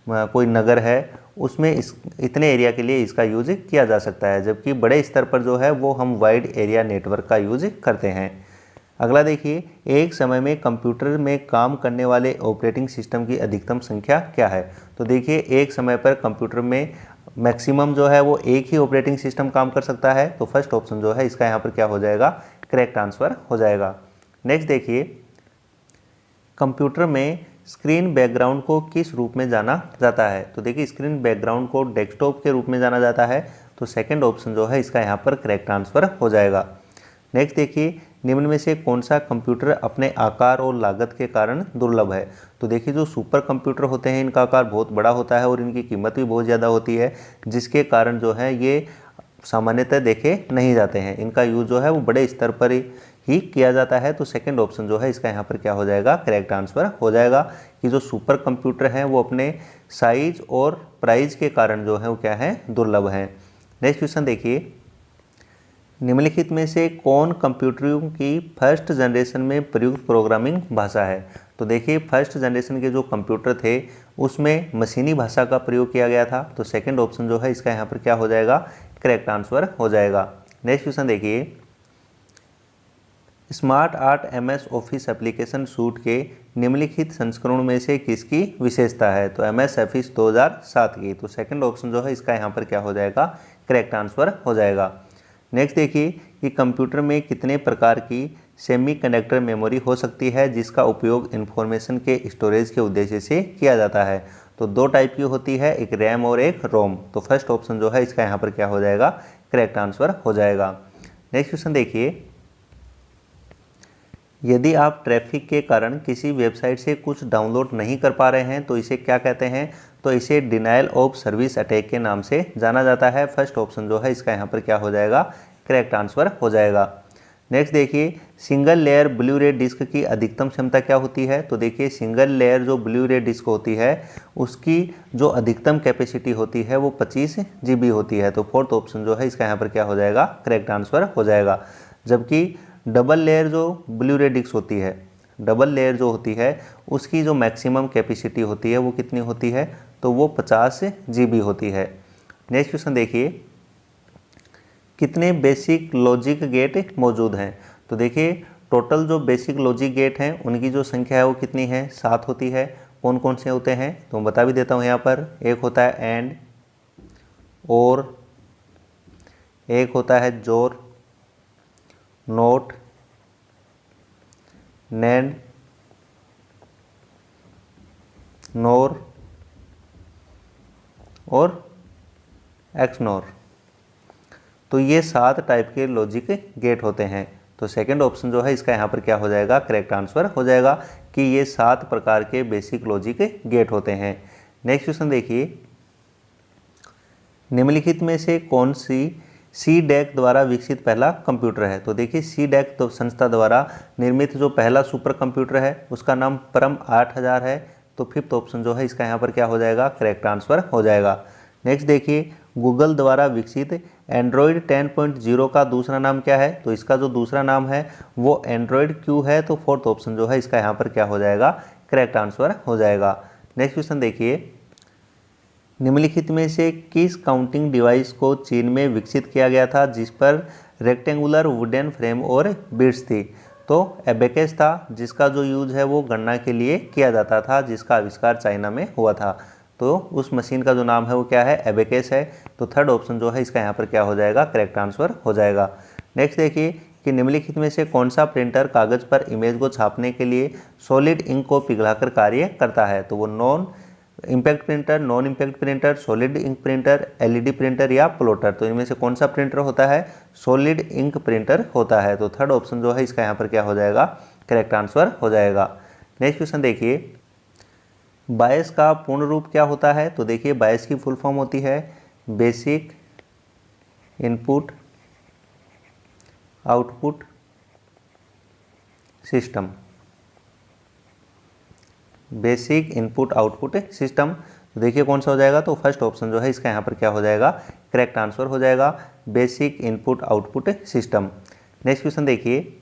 कोई नगर है उसमें इतने एरिया के लिए इसका यूज़ किया जा सकता है, जबकि बड़े स्तर पर जो है वो हम वाइड एरिया नेटवर्क का यूज़ करते हैं। अगला देखिए, एक समय में कंप्यूटर में काम करने वाले ऑपरेटिंग सिस्टम की अधिकतम संख्या क्या है। तो देखिए एक समय पर कंप्यूटर में मैक्सिमम जो है वो एक ही ऑपरेटिंग सिस्टम काम कर सकता है, तो फर्स्ट ऑप्शन जो है इसका यहाँ पर क्या हो जाएगा, करेक्ट आंसर हो जाएगा। नेक्स्ट देखिए, कंप्यूटर में स्क्रीन बैकग्राउंड को किस रूप में जाना जाता है। तो देखिए स्क्रीन बैकग्राउंड को डेस्कटॉप के रूप में जाना जाता है, तो सेकंड ऑप्शन जो है इसका यहाँ पर करेक्ट आंसर हो जाएगा। नेक्स्ट देखिए, निम्न में से कौन सा कंप्यूटर अपने आकार और लागत के कारण दुर्लभ है। तो देखिए जो सुपर कंप्यूटर होते हैं इनका आकार बहुत बड़ा होता है और इनकी कीमत भी बहुत ज़्यादा होती है, जिसके कारण जो है ये सामान्यतः देखे नहीं जाते हैं। इनका यूज जो है वो बड़े स्तर पर ही किया जाता है, तो सेकंड ऑप्शन जो है इसका यहाँ पर क्या हो जाएगा, करेक्ट आंसर हो जाएगा कि जो सुपर कंप्यूटर हैं वो अपने साइज और प्राइस के कारण जो है वो क्या है, दुर्लभ हैं। नेक्स्ट क्वेश्चन देखिए, निम्नलिखित में से कौन कंप्यूटरों की फर्स्ट जनरेशन में प्रयुक्त प्रोग्रामिंग भाषा है। तो देखिए फर्स्ट जनरेशन के जो कंप्यूटर थे उसमें मशीनी भाषा का प्रयोग किया गया था, तो सेकंड ऑप्शन जो है इसका यहाँ पर क्या हो जाएगा, करेक्ट आंसर हो जाएगा। नेक्स्ट क्वेश्चन देखिए, smart art MS office application suit के निम्नलिखित संस्करण में से किसकी विशेषता है। तो MS ऑफिस 2007 की, तो सेकंड ऑप्शन जो है इसका यहाँ पर क्या हो जाएगा, करेक्ट आंसर हो जाएगा। नेक्स्ट देखिए कि कंप्यूटर में कितने प्रकार की सेमीकंडक्टर मेमोरी हो सकती है जिसका उपयोग इंफॉर्मेशन के स्टोरेज के उद्देश्य से किया जाता है। तो दो टाइप की होती है, एक रैम और एक रोम, तो फर्स्ट ऑप्शन जो है इसका यहाँ पर क्या हो जाएगा, करेक्ट आंसर हो जाएगा। नेक्स्ट क्वेश्चन देखिए, यदि आप ट्रैफिक के कारण किसी वेबसाइट से कुछ डाउनलोड नहीं कर पा रहे हैं तो इसे क्या कहते हैं। तो इसे डिनायल ऑफ सर्विस अटैक के नाम से जाना जाता है। फर्स्ट ऑप्शन जो है इसका यहाँ पर क्या हो जाएगा, करेक्ट आंसर हो जाएगा। नेक्स्ट देखिए, सिंगल लेयर ब्लू रे डिस्क की अधिकतम क्षमता क्या होती है। तो देखिए सिंगल लेयर जो ब्लू रे डिस्क होती है उसकी जो अधिकतम कैपेसिटी होती है वो 25 GB होती है, तो फोर्थ ऑप्शन जो है इसका यहाँ पर क्या हो जाएगा, करेक्ट आंसर हो जाएगा। जबकि डबल लेयर जो ब्लू रे डिस्क होती है, डबल लेयर जो होती है उसकी जो मैक्सिमम कैपेसिटी होती है वो कितनी होती है, तो वो 50 GB होती है। नेक्स्ट क्वेश्चन देखिए, कितने बेसिक लॉजिक गेट मौजूद हैं। तो देखिए टोटल जो बेसिक लॉजिक गेट हैं उनकी जो संख्या है वो कितनी है, 7 होती है। कौन कौन से होते हैं तो मैं बता भी देता हूँ यहाँ पर। एक होता है एंड, और एक होता है जोर, नोट, नैंड, नोर और एक्सनोर। तो ये 7 टाइप के लॉजिक गेट होते हैं, तो सेकंड ऑप्शन जो है इसका यहाँ पर क्या हो जाएगा, करेक्ट आंसर हो जाएगा कि ये 7 प्रकार के बेसिक लॉजिक गेट होते हैं। नेक्स्ट क्वेश्चन देखिए, निम्नलिखित में से कौन सी CDEC द्वारा विकसित पहला कंप्यूटर है। तो देखिए CDEC तो संस्था द्वारा निर्मित जो पहला सुपर कंप्यूटर है उसका नाम परम 8000 है, तो फिफ्थ ऑप्शन जो है इसका यहाँ पर क्या हो जाएगा, करेक्ट आंसर हो जाएगा। नेक्स्ट देखिए, गूगल द्वारा विकसित एंड्रॉयड 10.0 का दूसरा नाम क्या है। तो इसका जो दूसरा नाम है वो एंड्रॉयड Q है, तो फोर्थ ऑप्शन जो है इसका यहाँ पर क्या हो जाएगा, करेक्ट आंसर हो जाएगा। नेक्स्ट क्वेश्चन देखिए, निम्नलिखित में से किस काउंटिंग डिवाइस को चीन में विकसित किया गया था जिस पर रेक्टेंगुलर वुडन फ्रेम और बीड्स थी। तो एबेकस था, जिसका जो यूज है वो गणना के लिए किया जाता था, जिसका आविष्कार चाइना में हुआ था। तो उस मशीन का जो नाम है वो क्या है, एबेकस है, तो थर्ड ऑप्शन जो है इसका यहाँ पर क्या हो जाएगा, करेक्ट आंसर हो जाएगा। नेक्स्ट देखिए कि निम्नलिखित में से कौन सा प्रिंटर कागज़ पर इमेज को छापने के लिए सॉलिड इंक को पिघलाकर कार्य करता है। तो वो non impact printer, non impact printer, solid ink printer, LED printer या प्लॉटर। तो इनमें से कौन सा प्रिंटर होता है, सॉलिड इंक प्रिंटर होता है, तो थर्ड ऑप्शन जो है इसका यहाँ पर क्या हो जाएगा, करेक्ट आंसर हो जाएगा। नेक्स्ट क्वेश्चन देखिए, बायस का पूर्ण रूप क्या होता है। तो देखिए बायस की फुल फॉर्म होती है basic input output system. Basic input output system. तो देखिए कौन सा हो जाएगा, तो फर्स्ट ऑप्शन जो है इसका यहाँ पर क्या हो जाएगा, करेक्ट आंसर हो जाएगा, basic input output system. Next question देखिए,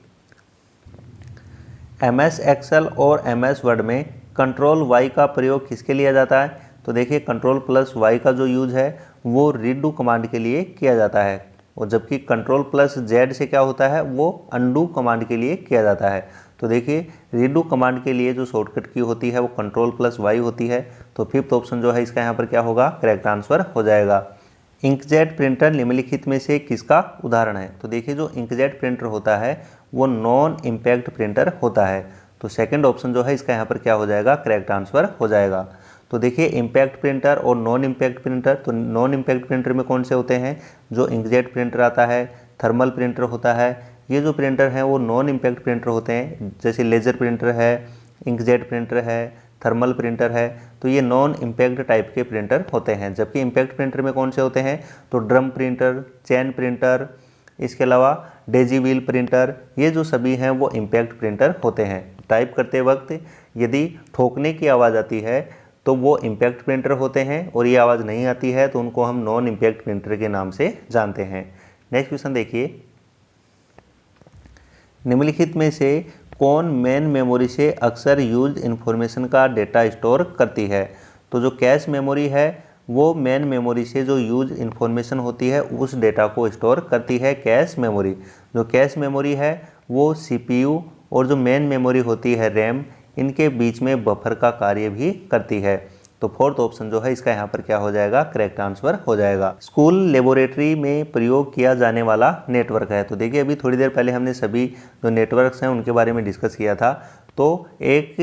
MS एक्सेल और MS वर्ड में कंट्रोल वाई का प्रयोग किसके लिए जाता है। तो देखिए कंट्रोल प्लस वाई का जो यूज है वो रीडू कमांड के लिए किया जाता है, और जबकि कंट्रोल प्लस जेड से क्या होता है, वो अनडू कमांड के लिए किया जाता है। तो देखिए रीडू कमांड के लिए जो शॉर्टकट की होती है वो कंट्रोल प्लस वाई होती है। तो फिफ्थ ऑप्शन जो है इसका यहाँ पर क्या होगा, करेक्ट आंसर हो जाएगा। इंकजेट प्रिंटर निम्नलिखित में से किसका उदाहरण है। तो देखिए जो इंकजेट प्रिंटर होता है वो नॉन इम्पैक्ट प्रिंटर होता है। तो सेकंड ऑप्शन जो है इसका यहाँ पर क्या हो जाएगा, करेक्ट आंसर हो जाएगा। तो देखिए इम्पैक्ट प्रिंटर और नॉन इम्पैक्ट प्रिंटर, तो नॉन इम्पैक्ट प्रिंटर में कौन से होते हैं, जो इंकजेट प्रिंटर आता है, थर्मल प्रिंटर होता है। ये जो प्रिंटर हैं वो नॉन इम्पैक्ट प्रिंटर होते हैं, जैसे लेज़र प्रिंटर है, इंकजेट प्रिंटर है, थर्मल प्रिंटर है। तो ये नॉन इम्पैक्ट टाइप के प्रिंटर होते हैं। जबकि इम्पैक्ट प्रिंटर में कौन से होते हैं, तो ड्रम प्रिंटर, चैन प्रिंटर, इसके अलावा डेजी व्हील प्रिंटर, ये जो सभी हैं वो इम्पैक्ट प्रिंटर होते हैं। टाइप करते वक्त यदि ठोकने की आवाज़ आती है तो वो इम्पैक्ट प्रिंटर होते हैं, और ये आवाज़ नहीं आती है तो उनको हम नॉन इम्पैक्ट प्रिंटर के नाम से जानते हैं। नेक्स्ट क्वेश्चन देखिए, निम्नलिखित में से कौन मेन मेमोरी से अक्सर यूज्ड इन्फॉर्मेशन का डेटा स्टोर करती है। तो जो कैश मेमोरी है वो मेन मेमोरी से जो यूज इन्फॉर्मेशन होती है उस डेटा को स्टोर करती है कैश मेमोरी। जो कैश मेमोरी है वो CPU और जो मेन मेमोरी होती है रैम, इनके बीच में बफर का कार्य भी करती है। तो फोर्थ ऑप्शन जो है इसका यहाँ पर क्या हो जाएगा, करेक्ट आंसर हो जाएगा। स्कूल लेबोरेटरी में प्रयोग किया जाने वाला नेटवर्क है। तो देखिए अभी थोड़ी देर पहले हमने सभी जो नेटवर्क्स हैं उनके बारे में डिस्कस किया था। तो एक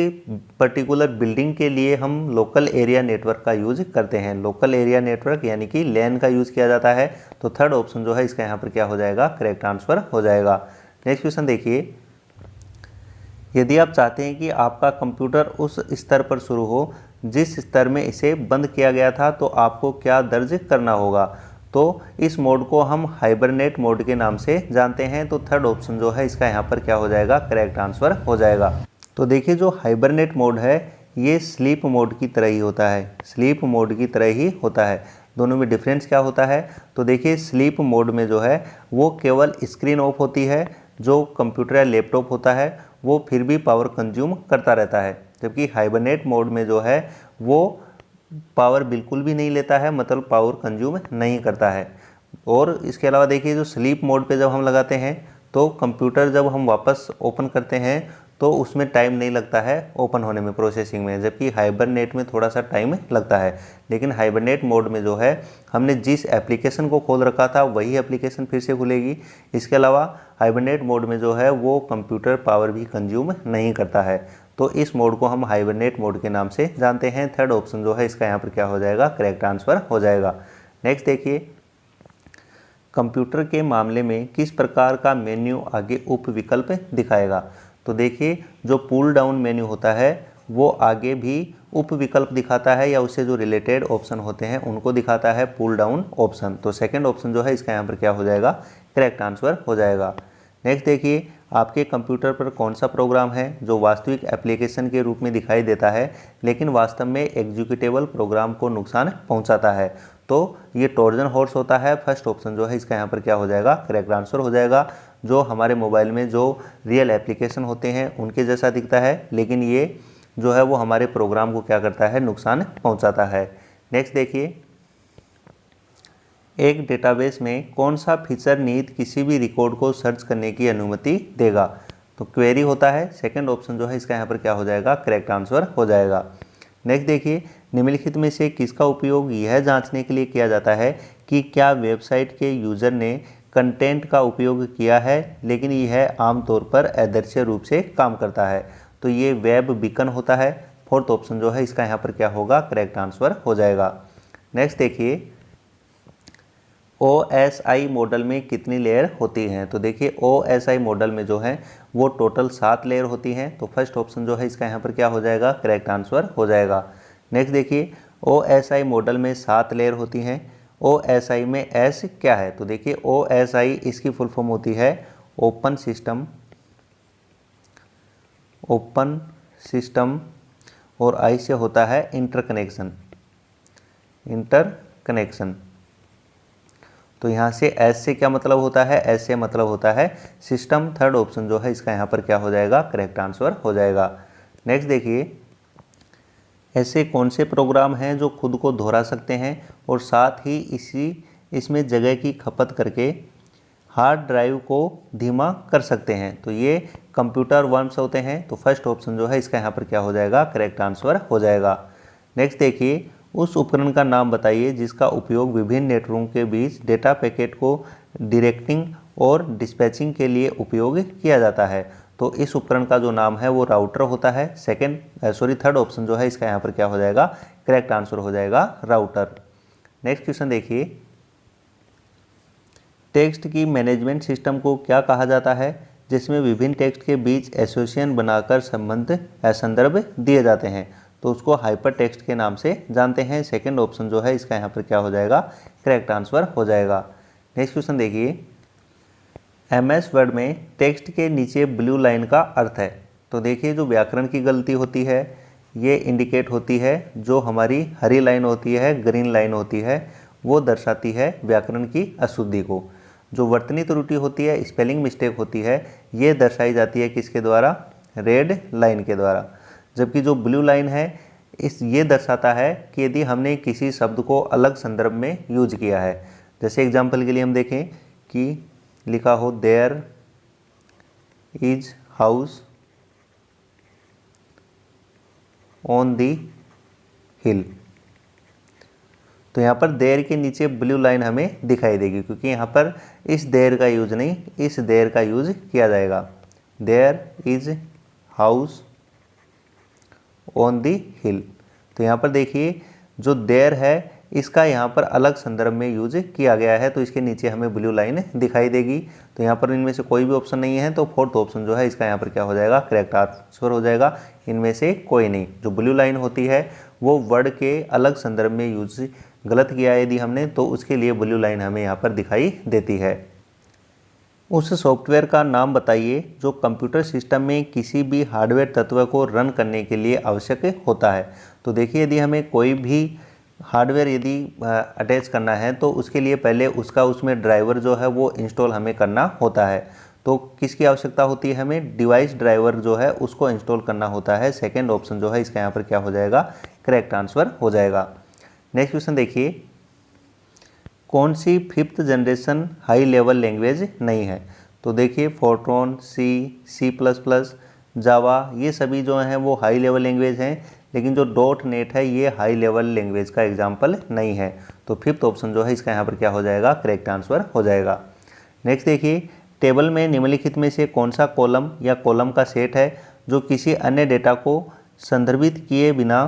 पर्टिकुलर बिल्डिंग के लिए हम लोकल एरिया नेटवर्क का यूज करते हैं। लोकल एरिया नेटवर्क यानी कि लैन का यूज किया जाता है। तो थर्ड ऑप्शन जो है इसका यहाँ पर क्या हो जाएगा, करेक्ट आंसर हो जाएगा। नेक्स्ट क्वेश्चन देखिए, यदि आप चाहते हैं कि आपका कंप्यूटर उस स्तर पर शुरू हो जिस स्तर में इसे बंद किया गया था, तो आपको क्या दर्ज करना होगा। तो इस मोड को हम हाइबरनेट मोड के नाम से जानते हैं। तो थर्ड ऑप्शन जो है इसका यहाँ पर क्या हो जाएगा, करेक्ट आंसर हो जाएगा। तो देखिए जो हाइबरनेट मोड है ये स्लीप मोड की तरह ही होता है, स्लीप मोड की तरह ही होता है। दोनों में डिफरेंस क्या होता है, तो देखिए स्लीप मोड में जो है वो केवल स्क्रीन ऑफ होती है, जो कंप्यूटर या लैपटॉप होता है वो फिर भी पावर कंज्यूम करता रहता है। जबकि हाइबरनेट मोड में जो है वो पावर बिल्कुल भी नहीं लेता है, मतलब पावर कंज्यूम नहीं करता है। और इसके अलावा देखिए जो स्लीप मोड पे जब हम लगाते हैं तो कंप्यूटर जब हम वापस ओपन करते हैं तो उसमें टाइम नहीं लगता है ओपन होने में, प्रोसेसिंग में। जबकि हाइबरनेट में थोड़ा सा टाइम लगता है। लेकिन हाइबरनेट मोड में जो है हमने जिस एप्लीकेशन को खोल रखा था वही एप्लीकेशन फिर से खुलेगी। इसके अलावा हाइबरनेट मोड में जो है वो कंप्यूटर पावर भी कंज्यूम नहीं करता है। तो इस मोड को हम हाइबरनेट मोड के नाम से जानते हैं। थर्ड ऑप्शन जो है इसका यहाँ पर क्या हो जाएगा, करेक्ट आंसर हो जाएगा। नेक्स्ट देखिए, कंप्यूटर के मामले में किस प्रकार का मेन्यू आगे उप विकल्प दिखाएगा। तो देखिए जो पुल डाउन मेन्यू होता है वो आगे भी उप विकल्प दिखाता है, या उससे जो रिलेटेड ऑप्शन होते हैं उनको दिखाता है पुल डाउन ऑप्शन। तो सेकंड ऑप्शन जो है इसका यहाँ पर क्या हो जाएगा, करेक्ट आंसर हो जाएगा। नेक्स्ट देखिए, आपके कंप्यूटर पर कौन सा प्रोग्राम है जो वास्तविक एप्लीकेशन के रूप में दिखाई देता है लेकिन वास्तव में एग्जीक्यूटेबल प्रोग्राम को नुकसान पहुंचाता है। तो ये ट्रोजन हॉर्स होता है। फर्स्ट ऑप्शन जो है इसका यहाँ पर क्या हो जाएगा, करेक्ट आंसर हो जाएगा। जो हमारे मोबाइल में जो रियल एप्लीकेशन होते हैं उनके जैसा दिखता है, लेकिन ये जो है वो हमारे प्रोग्राम को क्या करता है, नुकसान पहुँचाता है। नेक्स्ट देखिए, एक डेटाबेस में कौन सा फीचर निहित किसी भी रिकॉर्ड को सर्च करने की अनुमति देगा। तो क्वेरी होता है। सेकंड ऑप्शन जो है इसका यहाँ पर क्या हो जाएगा, करेक्ट आंसर हो जाएगा। नेक्स्ट देखिए, निम्नलिखित में से किसका उपयोग यह जांचने के लिए किया जाता है कि क्या वेबसाइट के यूज़र ने कंटेंट का उपयोग किया है, लेकिन यह आमतौर पर अदृश्य रूप से काम करता है। तो ये वेब बीकन होता है। फोर्थ ऑप्शन जो है इसका यहाँ पर क्या होगा, करेक्ट आंसर हो जाएगा। नेक्स्ट देखिए, OSI मॉडल में कितनी लेयर होती हैं। तो देखिए OSI मॉडल में जो है वो टोटल 7 लेयर होती हैं। तो फर्स्ट ऑप्शन जो है इसका यहाँ पर क्या हो जाएगा, करेक्ट आंसर हो जाएगा। नेक्स्ट देखिए, OSI मॉडल में 7 लेयर होती हैं। OSI में S क्या है। तो देखिए OSI इसकी फुल फॉर्म होती है ओपन सिस्टम और आई से होता है इंटरकनेक्शन। इंटरकनेक्शन। तो यहाँ से एस से क्या मतलब होता है, एस से मतलब होता है सिस्टम। थर्ड ऑप्शन जो है इसका यहाँ पर क्या हो जाएगा, करेक्ट आंसर हो जाएगा। नेक्स्ट देखिए, ऐसे कौन से प्रोग्राम हैं जो खुद को दोहरा सकते हैं और साथ ही इसमें जगह की खपत करके हार्ड ड्राइव को धीमा कर सकते हैं। तो ये कंप्यूटर वर्म्स होते हैं। तो फर्स्ट ऑप्शन जो है इसका यहाँ पर क्या हो जाएगा, करेक्ट आंसर हो जाएगा। नेक्स्ट देखिए, उस उपकरण का नाम बताइए जिसका उपयोग विभिन्न नेटवर्कों के बीच डेटा पैकेट को डायरेक्टिंग और डिस्पैचिंग के लिए उपयोग किया जाता है। तो इस उपकरण का जो नाम है वो राउटर होता है। थर्ड ऑप्शन जो है इसका यहाँ पर क्या हो जाएगा, करेक्ट आंसर हो जाएगा राउटर। नेक्स्ट क्वेश्चन देखिए, टेक्स्ट की मैनेजमेंट सिस्टम को क्या कहा जाता है जिसमें विभिन्न टेक्स्ट के बीच एसोसिएशन बनाकर संदर्भ दिए जाते हैं। तो उसको हाइपर टेक्स्ट के नाम से जानते हैं। सेकंड ऑप्शन जो है इसका यहाँ पर क्या हो जाएगा, करेक्ट आंसर हो जाएगा। नेक्स्ट क्वेश्चन देखिए, MS वर्ड में टेक्स्ट के नीचे ब्लू लाइन का अर्थ है। तो देखिए, जो व्याकरण की गलती होती है ये इंडिकेट होती है, जो हमारी हरी लाइन होती है, ग्रीन लाइन होती है, वो दर्शाती है व्याकरण की अशुद्धि को। जो वर्तनी त्रुटि होती है, स्पेलिंग मिस्टेक होती है, ये दर्शाई जाती है किसके द्वारा, रेड लाइन के द्वारा। जबकि जो ब्लू लाइन है ये दर्शाता है कि यदि हमने किसी शब्द को अलग संदर्भ में यूज किया है। जैसे एग्जाम्पल के लिए हम देखें कि लिखा हो there is house on the hill. तो यहाँ पर देयर के नीचे ब्लू लाइन हमें दिखाई देगी, क्योंकि यहाँ पर इस देयर का यूज नहीं, इस देयर का यूज किया जाएगा। There is house on the hill. तो यहाँ पर देखिए, जो देयर है इसका यहाँ पर अलग संदर्भ में यूज किया गया है, तो इसके नीचे हमें ब्लू लाइन दिखाई देगी। तो यहाँ पर इनमें से कोई भी ऑप्शन नहीं है, तो फोर्थ ऑप्शन जो है इसका यहाँ पर क्या हो जाएगा, करेक्ट आंसर हो जाएगा। इनमें से कोई नहीं। जो ब्लू लाइन होती है वो वर्ड के अलग संदर्भ में यूज गलत किया है यदि हमने, तो उसके लिए ब्लू लाइन हमें यहाँ पर दिखाई देती है। उस सॉफ्टवेयर का नाम बताइए जो कंप्यूटर सिस्टम में किसी भी हार्डवेयर तत्व को रन करने के लिए आवश्यक होता है। तो देखिए, यदि हमें कोई भी हार्डवेयर यदि अटैच करना है तो उसके लिए पहले उसमें ड्राइवर जो है वो इंस्टॉल हमें करना होता है। तो किसकी आवश्यकता होती है, हमें डिवाइस ड्राइवर जो है उसको इंस्टॉल करना होता है। सेकेंड ऑप्शन जो है इसका यहाँ पर क्या हो जाएगा, करेक्ट आंसर हो जाएगा। नेक्स्ट क्वेश्चन देखिए, कौन सी 5th generation high level language नहीं है। तो देखिए, फोर्ट्रॉन, C++, जावा, ये सभी जो हैं वो हाई लेवल लैंग्वेज हैं, लेकिन जो .NET है ये हाई लेवल लैंग्वेज का एग्जाम्पल नहीं है। तो 5th ऑप्शन जो है इसका यहाँ पर क्या हो जाएगा, करेक्ट आंसर हो जाएगा। नेक्स्ट देखिए, टेबल में निम्नलिखित में से कौन सा कॉलम या कॉलम का सेट है जो किसी अन्य डेटा को संदर्भित किए बिना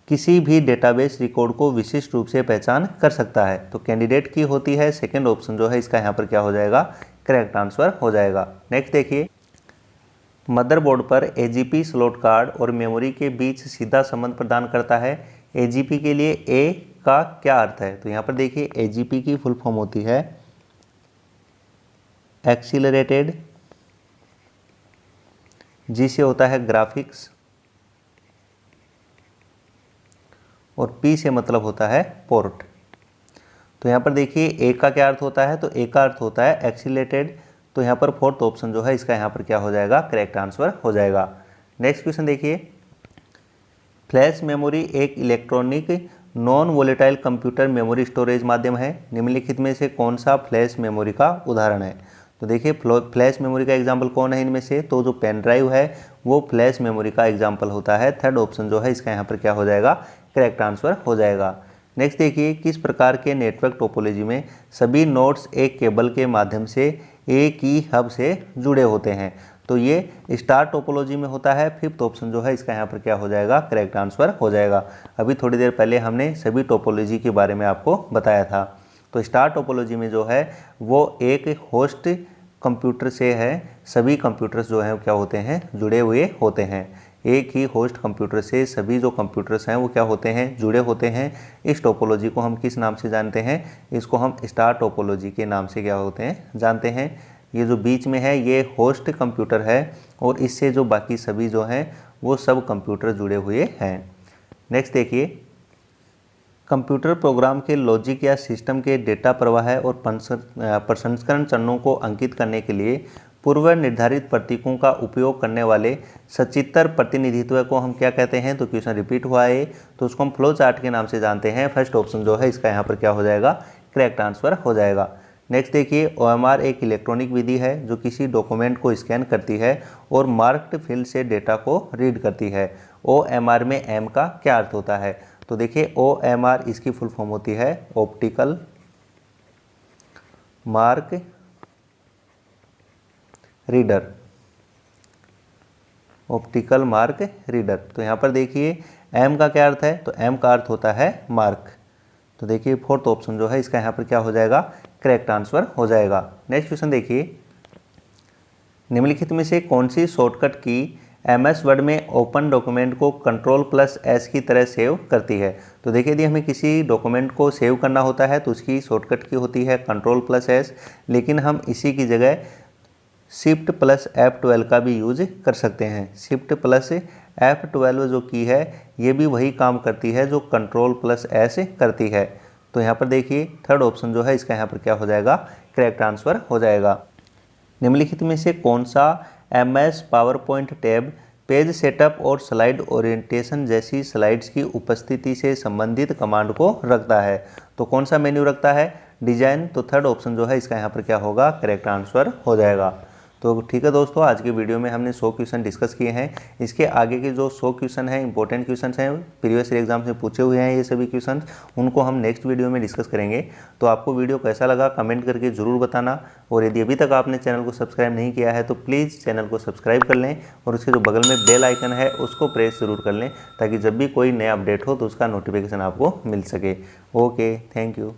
किसी भी डेटाबेस रिकॉर्ड को विशिष्ट रूप से पहचान कर सकता है। तो कैंडिडेट की होती है। सेकंड ऑप्शन जो है इसका यहाँ पर क्या हो जाएगा, करेक्ट आंसर हो जाएगा। नेक्स्ट देखिए, मदरबोर्ड पर AGP स्लॉट कार्ड और मेमोरी के बीच सीधा संबंध प्रदान करता है। AGP के लिए A का क्या अर्थ है। तो यहाँ पर देखिए, AGP की फुल फॉर्म होती है एक्सीलरेटेड, G से होता है ग्राफिक्स और P से मतलब होता है पोर्ट। तो यहाँ पर देखिए, A का क्या अर्थ होता है, तो A का अर्थ होता है एक्सीलरेटेड। तो यहाँ पर फोर्थ ऑप्शन जो है इसका यहाँ पर क्या हो जाएगा, करेक्ट आंसर हो जाएगा। नेक्स्ट क्वेश्चन देखिए, फ्लैश मेमोरी एक electronic non volatile computer memory storage माध्यम है। निम्नलिखित में से कौन सा फ्लैश मेमोरी का उदाहरण है। तो देखिए, फ्लैश मेमोरी का एग्जाम्पल कौन है इनमें से, तो जो पेन ड्राइव है वो फ्लैश मेमोरी का एग्जाम्पल होता है। थर्ड ऑप्शन जो है इसका यहाँ पर क्या हो जाएगा, करेक्ट आंसर हो जाएगा। नेक्स्ट देखिए, किस प्रकार के नेटवर्क टोपोलॉजी में सभी नोड्स एक केबल के माध्यम से एक ही हब से जुड़े होते हैं। तो ये स्टार टोपोलॉजी में होता है। फिफ्थ ऑप्शन जो है इसका यहाँ पर क्या हो जाएगा, करेक्ट आंसर हो जाएगा। अभी थोड़ी देर पहले हमने सभी टोपोलॉजी के बारे में आपको बताया था। तो स्टार टोपोलॉजी में जो है वो एक होस्ट कंप्यूटर से है, सभी कंप्यूटर्स जो हैं क्या होते हैं, जुड़े हुए होते हैं। एक ही होस्ट कंप्यूटर से सभी जो कंप्यूटर्स हैं वो क्या होते हैं, जुड़े होते हैं। इस टोपोलॉजी को हम किस नाम से जानते हैं, इसको हम स्टार टोपोलॉजी के नाम से क्या होते हैं, जानते हैं। ये जो बीच में है ये होस्ट कंप्यूटर है और इससे जो बाकी सभी जो हैं वो सब कंप्यूटर जुड़े हुए हैं। नेक्स्ट देखिए, कंप्यूटर प्रोग्राम के लॉजिक या सिस्टम के डेटा प्रवाह और प्रसंस्करण चरणों को अंकित करने के लिए पूर्व निर्धारित प्रतीकों का उपयोग करने वाले सचित्र प्रतिनिधित्व को हम क्या कहते हैं। तो क्वेश्चन रिपीट हुआ है, तो उसको हम फ्लो चार्ट के नाम से जानते हैं। फर्स्ट ऑप्शन जो है इसका यहाँ पर क्या हो जाएगा, करेक्ट आंसर हो जाएगा। नेक्स्ट देखिए, OMR एक इलेक्ट्रॉनिक विधि है जो किसी डॉक्यूमेंट को स्कैन करती है और मार्क्ड फील्ड से डेटा को रीड करती है। OMR में M का क्या अर्थ होता है। तो देखिए OMR इसकी फुल फॉर्म होती है optical mark reader, optical mark reader. तो यहाँ पर देखिए M का क्या अर्थ है, तो M का अर्थ होता है मार्क। तो देखिए फोर्थ ऑप्शन जो है इसका यहाँ पर क्या हो जाएगा, करेक्ट आंसर हो जाएगा। नेक्स्ट क्वेश्चन देखिए, निम्नलिखित में से कौन सी शॉर्टकट की MS वर्ड में ओपन डॉक्यूमेंट को Ctrl+S की तरह सेव करती है। तो देखिए यदि हमें किसी डॉक्यूमेंट को सेव करना होता है तो उसकी शॉर्टकट की होती है Ctrl+S, लेकिन हम इसी की जगह Shift+F12 का भी यूज कर सकते हैं। Shift+F12 जो की है ये भी वही काम करती है जो Ctrl+S करती है। तो यहाँ पर देखिए थर्ड ऑप्शन जो है इसका यहाँ पर क्या हो जाएगा, करेक्ट आंसर हो जाएगा। निम्नलिखित में से कौन सा MS PowerPoint tab page setup और स्लाइड ओरिएंटेशन जैसी स्लाइड्स की उपस्थिति से संबंधित कमांड को रखता है। तो कौन सा मेन्यू रखता है, डिजाइन। तो थर्ड ऑप्शन जो है इसका यहाँ पर क्या होगा, करेक्ट आंसर हो जाएगा। तो ठीक है दोस्तों, आज के वीडियो में हमने 100 क्वेश्चन डिस्कस किए हैं। इसके आगे के जो 100 क्वेश्चन हैं, इंपॉर्टेंट क्वेश्चन हैं, प्रीवियस ईयर एग्जाम से पूछे हुए हैं ये सभी क्वेश्चन, उनको हम नेक्स्ट वीडियो में डिस्कस करेंगे। तो आपको वीडियो कैसा लगा कमेंट करके ज़रूर बताना, और यदि अभी तक आपने चैनल को सब्सक्राइब नहीं किया है तो प्लीज़ चैनल को सब्सक्राइब कर लें और उसके जो बगल में बेल आइकन है उसको प्रेस ज़रूर कर लें, ताकि जब भी कोई नया अपडेट हो तो उसका नोटिफिकेशन आपको मिल सके। Okay, thank you.